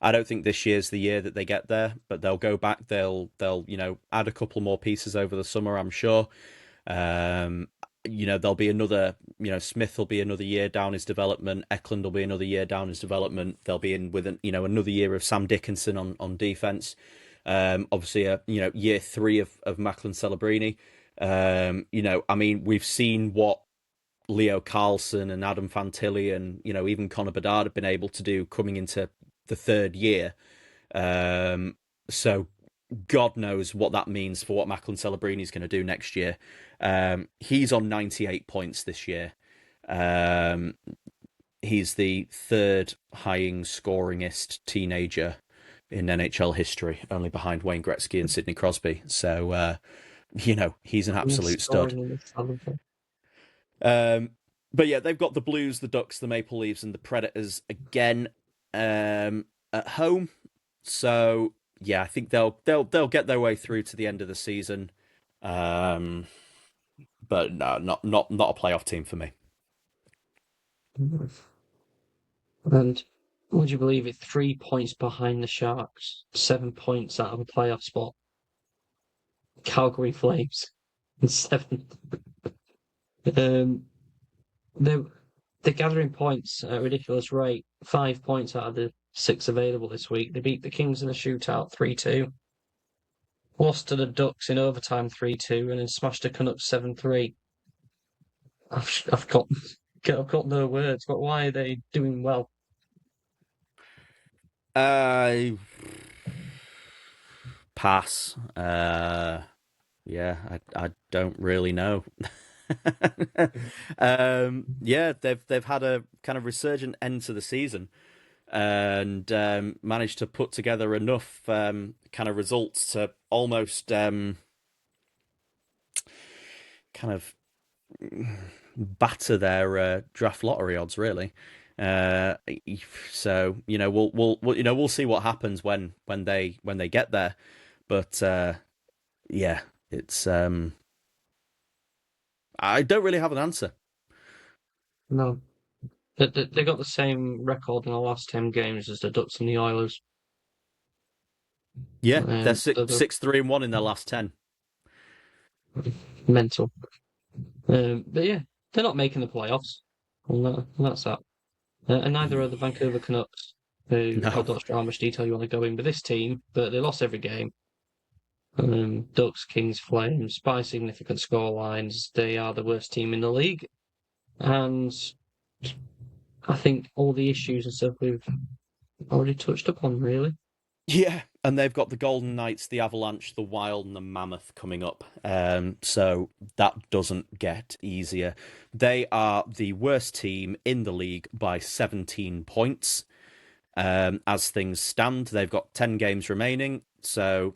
I don't think this year's the year that they get there, but they'll go back. They'll add a couple more pieces over the summer, I'm sure. There'll be another. Smith will be another year down his development. Eklund will be another year down his development. They'll be in with another year of Sam Dickinson on defense. Obviously, year 3 of Macklin Celebrini. I mean, we've seen what Leo Carlson and Adam Fantilli and even Connor Bedard have been able to do coming into the third year. So God knows what that means for what Macklin Celebrini is going to do next year. He's on 98 points this year. He's the third highest scoringest teenager in NHL history, only behind Wayne Gretzky and Sidney Crosby. So, he's an absolute stud. But yeah, they've got the Blues, the Ducks, the Maple Leafs, and the Predators again at home. So yeah, I think they'll get their way through to the end of the season. But no, not a playoff team for me. And would you believe it? 3 points behind the Sharks, 7 points out of a playoff spot. Calgary Flames in 7th. They're gathering points at a ridiculous rate. 5 points out of the 6 available this week. They beat the Kings in a shootout 3-2. Lost to the Ducks in overtime 3-2, and then smashed the Canucks 7-3. I've got no words. But why are they doing well? Pass. Yeah, I don't really know. Yeah, they've had a kind of resurgent end to the season, and managed to put together enough kind of results to almost kind of batter their draft lottery odds, really. So we'll see what happens when they get there, but yeah, it's I don't really have an answer. No. They got the same record in the last 10 games as the Ducks and the Oilers. Yeah, they're So 6-3-1 in their last 10. mental. But yeah, they're not making the playoffs. And that's that. And neither are the Vancouver Canucks, who I'm No. not sure how much detail you want to go in with this team, but they lost every game. Ducks, Kings, Flames, by significant score lines, they are the worst team in the league. And I think all the issues and stuff we've already touched upon, really. Yeah, and they've got the Golden Knights, the Avalanche, the Wild, and the Mammoth coming up. So that doesn't get easier. They are the worst team in the league by 17 points. As things stand, they've got 10 games remaining, so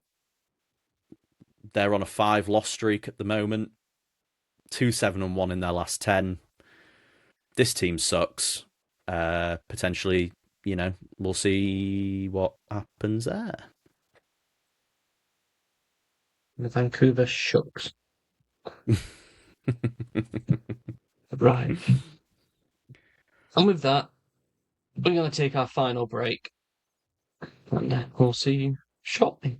they're on a 5-loss streak at the moment. 2-7-1 in their last 10. This team sucks. Potentially, we'll see what happens there. The Vancouver Shucks. Right. And with that, we're going to take our final break. And we'll see you shortly.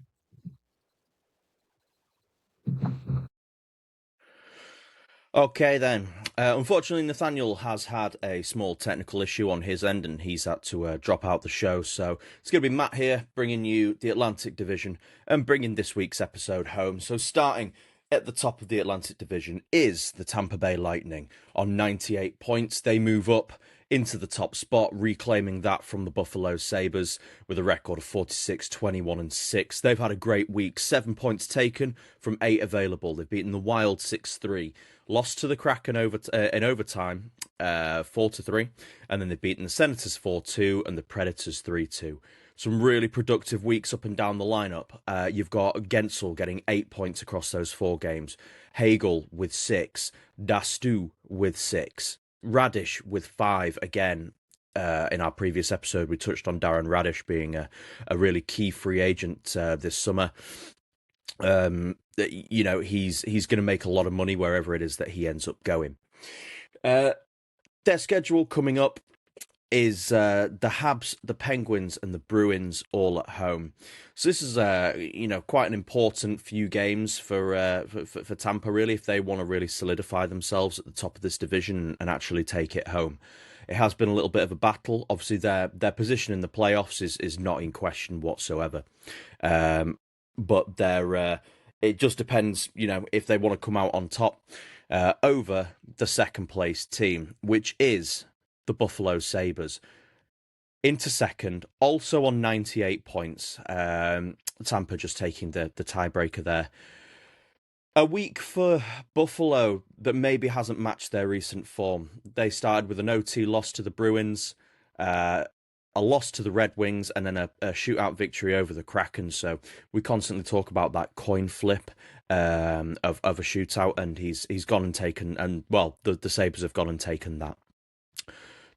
Okay, then. Unfortunately, Nathaniel has had a small technical issue on his end, and he's had to drop out the show. So it's going to be Matt here, bringing you the Atlantic Division and bringing this week's episode home. So starting at the top of the Atlantic Division is the Tampa Bay Lightning on 98 points. They move up into the top spot, reclaiming that from the Buffalo Sabres with a record of 46, 21 and 6. They've had a great week. 7 points taken from 8 available. They've beaten the Wild 6-3, lost to the Kraken in overtime 4-3, and then they've beaten the Senators 4-2 and the Predators 3-2. Some really productive weeks up and down the lineup. You've got Gensel getting 8 points across those 4 games, Hagel with 6, Dastu with 6, Radish with 5 again. In our previous episode, we touched on Darren Radish being a really key free agent this summer. You know, he's going to make a lot of money wherever it is that he ends up going. Their schedule coming up is the Habs, the Penguins, and the Bruins all at home. So this is you know, quite an important few games for Tampa, really, if they want to really solidify themselves at the top of this division and actually take it home. It has been a little bit of a battle. Obviously, their position in the playoffs is not in question whatsoever. But it just depends, you know, if they want to come out on top over the second place team, which is the Buffalo Sabres. Into second, also on 98 points. Tampa just taking the tiebreaker there. A week for Buffalo that maybe hasn't matched their recent form. They started with an OT loss to the Bruins, a loss to the Red Wings, and then a shootout victory over the Kraken. So we constantly talk about that coin flip of a shootout, and he's gone and taken, and well, the Sabres have gone and taken that.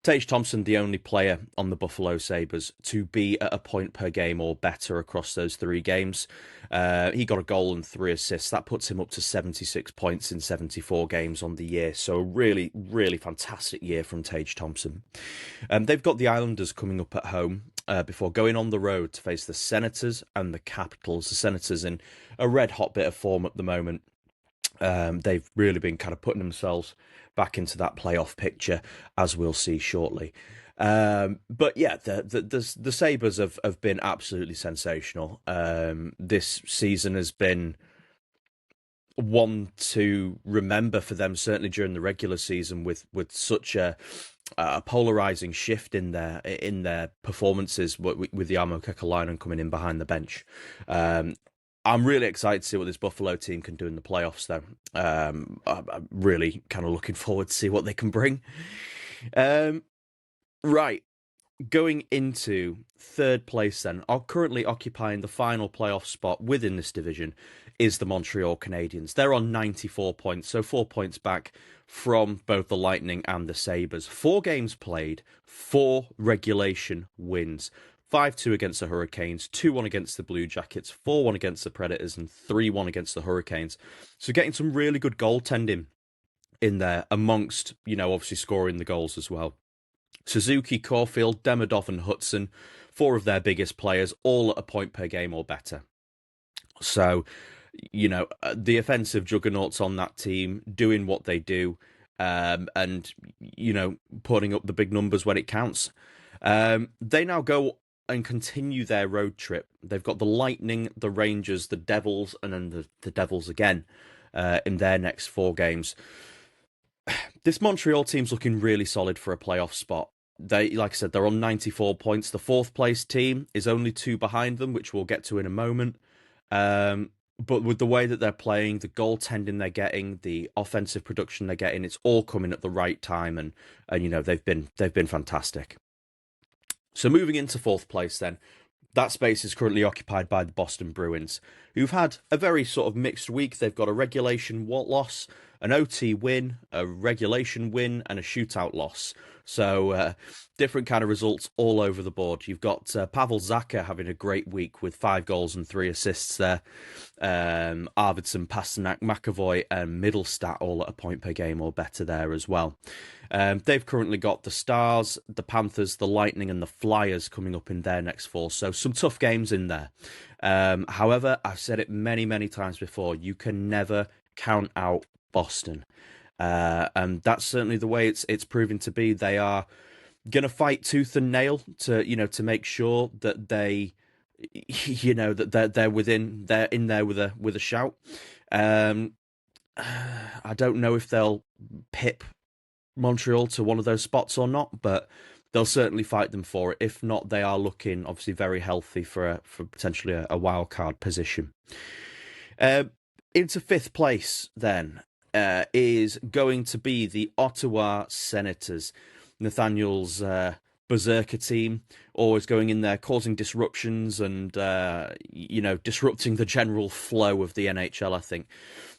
Tage Thompson, the only player on the Buffalo Sabres to be at a point per game or better across those 3 games. He got a goal and 3 assists. That puts him up to 76 points in 74 games on the year. So a really, really fantastic year from Tage Thompson. They've got the Islanders coming up at home before going on the road to face the Senators and the Capitals. The Senators in a red-hot bit of form at the moment. They've really been kind of putting themselves back into that playoff picture, as we'll see shortly. But yeah, the Sabres have been absolutely sensational. This season has been one to remember for them, certainly during the regular season, with such a polarizing shift in their performances with the Jarmo Kekalainen coming in behind the bench. I'm really excited to see what this Buffalo team can do in the playoffs, though. I'm really kind of looking forward to see what they can bring. Right, going into third place then, currently occupying the final playoff spot within this division is the Montreal Canadiens. They're on 94 points, so 4 points back from both the Lightning and the Sabres. 4 games played, 4 regulation wins. 5-2 against the Hurricanes, 2-1 against the Blue Jackets, 4-1 against the Predators, and 3-1 against the Hurricanes. So getting some really good goaltending in there, amongst, you know, obviously scoring the goals as well. Suzuki, Caulfield, Demidov, and Hudson, 4 of their biggest players, all at a point per game or better. So, you know, the offensive juggernauts on that team doing what they do, and, you know, putting up the big numbers when it counts. They now go and continue their road trip. They've got the Lightning, the Rangers, the Devils, and then the Devils again in their next 4 games. This Montreal team's looking really solid for a playoff spot. They, like I said, they're on 94 points. The 4th place team is only 2 behind them, which we'll get to in a moment. But with the way that they're playing, the goaltending they're getting, the offensive production they're getting, it's all coming at the right time, and you know, they've been fantastic. So moving into 4th place then, that space is currently occupied by the Boston Bruins, who've had a very sort of mixed week. They've got a regulation loss, an OT win, a regulation win, and a shootout loss. So different kind of results all over the board. You've got Pavel Zacha having a great week with 5 goals and 3 assists there. Arvidsson, Pasternak, McAvoy, and Middlestat all at a point per game or better there as well. They've currently got the Stars, the Panthers, the Lightning, and the Flyers coming up in their next 4. So some tough games in there. However, I've said it many, many times before, you can never count out Boston. And that's certainly the way it's proving to be. They are going to fight tooth and nail to make sure that they, you know, that they're in there with a shout. I don't know if they'll pip Montreal to one of those spots or not, but they'll certainly fight them for it. If not, they are looking obviously very healthy for potentially a wild card position. Into fifth place then is going to be the Ottawa Senators. Nathaniel's berserker team, always going in there, causing disruptions and, disrupting the general flow of the NHL, I think.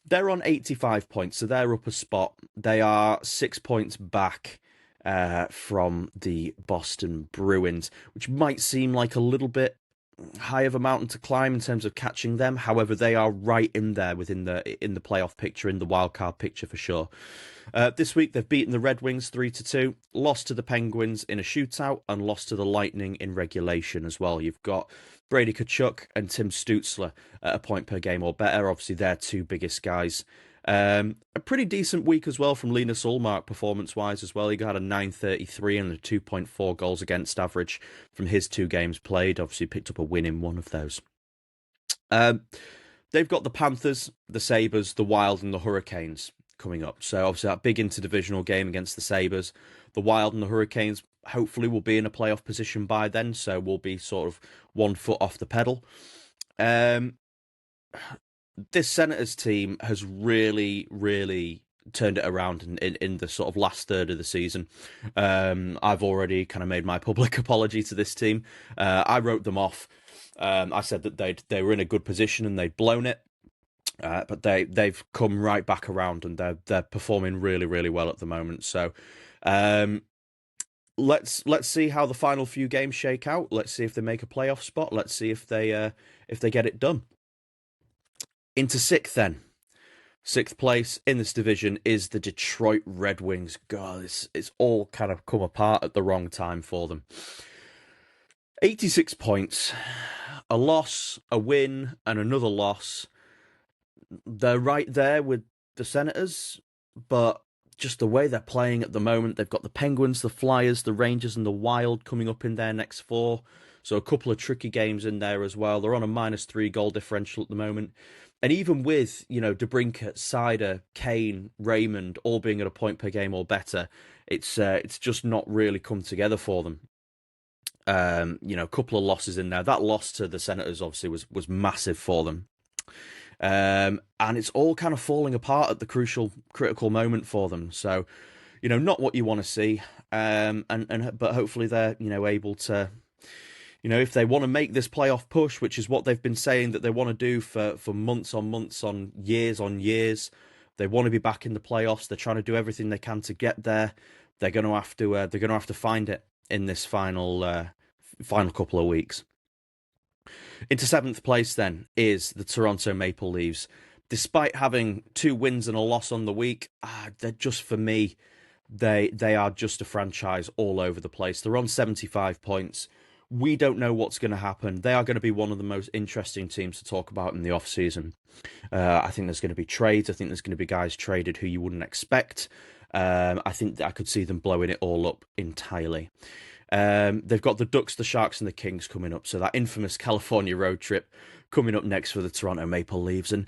They're on 85 points, so they're up a spot. They are 6 points back from the Boston Bruins, which might seem like a little bit high of a mountain to climb in terms of catching them. However, they are right in there in the playoff picture, in the wildcard picture for sure. This week they've beaten the Red Wings 3-2, lost to the Penguins in a shootout, and lost to the Lightning in regulation as well. You've got Brady Tkachuk and Tim Stützle at a point per game or better. Obviously, they're two biggest guys. A pretty decent week as well from Linus Ullmark performance-wise as well. He got a 9.33 and a 2.4 goals against average from his 2 games played. Obviously picked up a win in one of those. They've got the Panthers, the Sabres, the Wild and the Hurricanes coming up. So obviously that big interdivisional game against the Sabres. The Wild and the Hurricanes hopefully will be in a playoff position by then, so we'll be sort of 1 foot off the pedal. This Senators team has really, really turned it around in the sort of last third of the season. I've already kind of made my public apology to this team. I wrote them off. I said that they were in a good position and they'd blown it. But they've come right back around and they're performing really, really well at the moment. So let's see how the final few games shake out. Let's see if they make a playoff spot. Let's see if they get it done. Into sixth then. Sixth place in this division is the Detroit Red Wings. God, it's all kind of come apart at the wrong time for them. 86 points, a loss, a win, and another loss. They're right there with the Senators, but just the way they're playing at the moment, they've got the Penguins, the Flyers, the Rangers, and the Wild coming up in their next 4. So a couple of tricky games in there as well. They're on a -3 goal differential at the moment. And even with, DeBrincat, Seider, Kane, Raymond all being at a point per game or better, it's just not really come together for them. A couple of losses in there. That loss to the Senators obviously was massive for them. And it's all kind of falling apart at the critical moment for them. So, not what you want to see. But hopefully they're, able to, if they want to make this playoff push, which is what they've been saying that they want to do for months on years, they want to be back in the playoffs. They're trying to do everything they can to get there. They're going to have to find it in this final couple of weeks. Into 7th place then is the Toronto Maple Leafs. Despite having 2 wins and a loss on the week, they're just, for me, they are just a franchise all over the place. They're on 75 points. We don't know what's going to happen. They are going to be one of the most interesting teams to talk about in the off-season. I think there's going to be trades. I think there's going to be guys traded who you wouldn't expect. I think I could see them blowing it all up entirely. They've got the Ducks, the Sharks, and the Kings coming up. So that infamous California road trip coming up next for the Toronto Maple Leafs. And,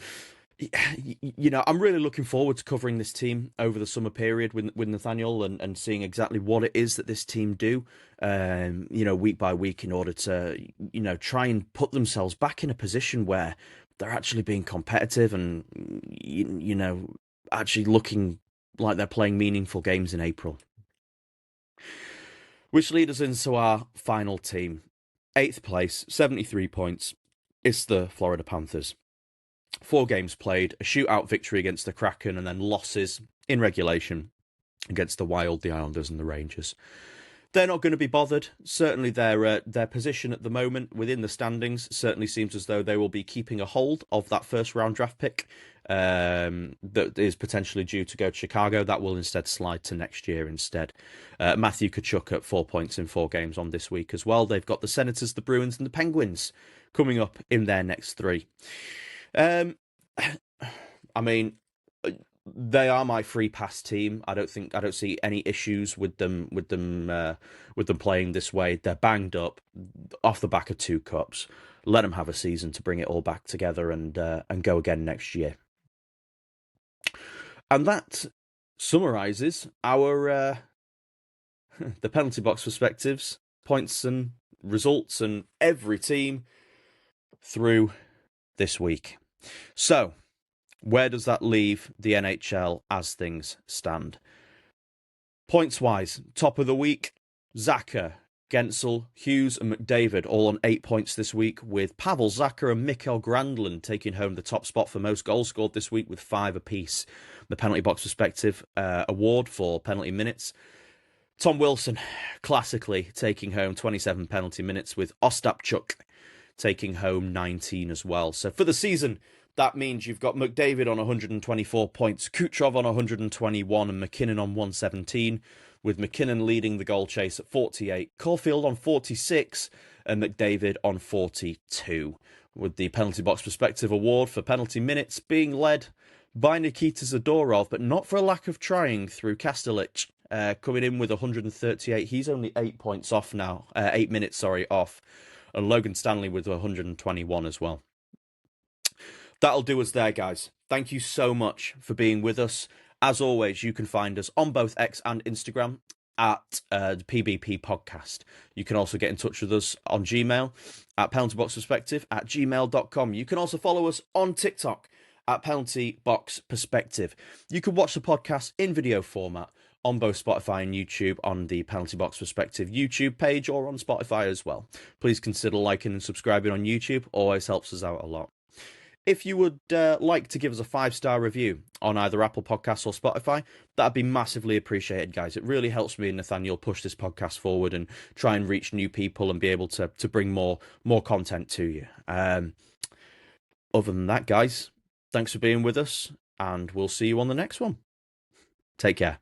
I'm really looking forward to covering this team over the summer period with Nathaniel and seeing exactly what it is that this team do, week by week in order to, try and put themselves back in a position where they're actually being competitive and, actually looking like they're playing meaningful games in April. Which leads us into our final team. 8th place, 73 points. It's the Florida Panthers. 4 games played, a shootout victory against the Kraken, and then losses in regulation against the Wild, the Islanders, and the Rangers. They're not going to be bothered. Certainly their position at the moment within the standings certainly seems as though they will be keeping a hold of that first-round draft pick that is potentially due to go to Chicago. That will instead slide to next year instead. Matthew Tkachuk at 4 points in 4 games on this week as well. They've got the Senators, the Bruins, and the Penguins coming up in their next 3. They are my free pass team. I don't see any issues with them playing this way. They're banged up off the back of 2 cups. Let them have a season to bring it all back together and go again next year. And that summarises our the penalty box perspectives, points and results, and every team through this week. So, where does that leave the NHL as things stand? Points-wise, top of the week, Zacha, Gensel, Hughes and McDavid all on 8 points this week, with Pavel Zacha and Mikael Granlund taking home the top spot for most goals scored this week with 5 apiece. The penalty box perspective award for penalty minutes. Tom Wilson, classically, taking home 27 penalty minutes, with Ostapchuk taking home 19 as well. So for the season, that means you've got McDavid on 124 points, Kucherov on 121 and McKinnon on 117, with McKinnon leading the goal chase at 48, Caulfield on 46 and McDavid on 42, with the penalty box perspective award for penalty minutes being led by Nikita Zadorov, but not for a lack of trying, through Kastelich, coming in with 138. He's only 8 points off now, 8 minutes, off, and Logan Stanley with 121 as well. That'll do us there, guys. Thank you so much for being with us. As always, you can find us on both X and Instagram at the PBP Podcast. You can also get in touch with us on Gmail at penaltyboxperspective@gmail.com. You can also follow us on TikTok at Penalty Box Perspective. You can watch the podcast in video format on both Spotify and YouTube on the Penalty Box Perspective YouTube page, or on Spotify as well. Please consider liking and subscribing on YouTube. Always helps us out a lot. If you would like to give us a 5-star review on either Apple Podcasts or Spotify, that'd be massively appreciated, guys. It really helps me and Nathaniel push this podcast forward and try and reach new people and be able to bring more content to you. Other than that, guys, thanks for being with us, and we'll see you on the next one. Take care.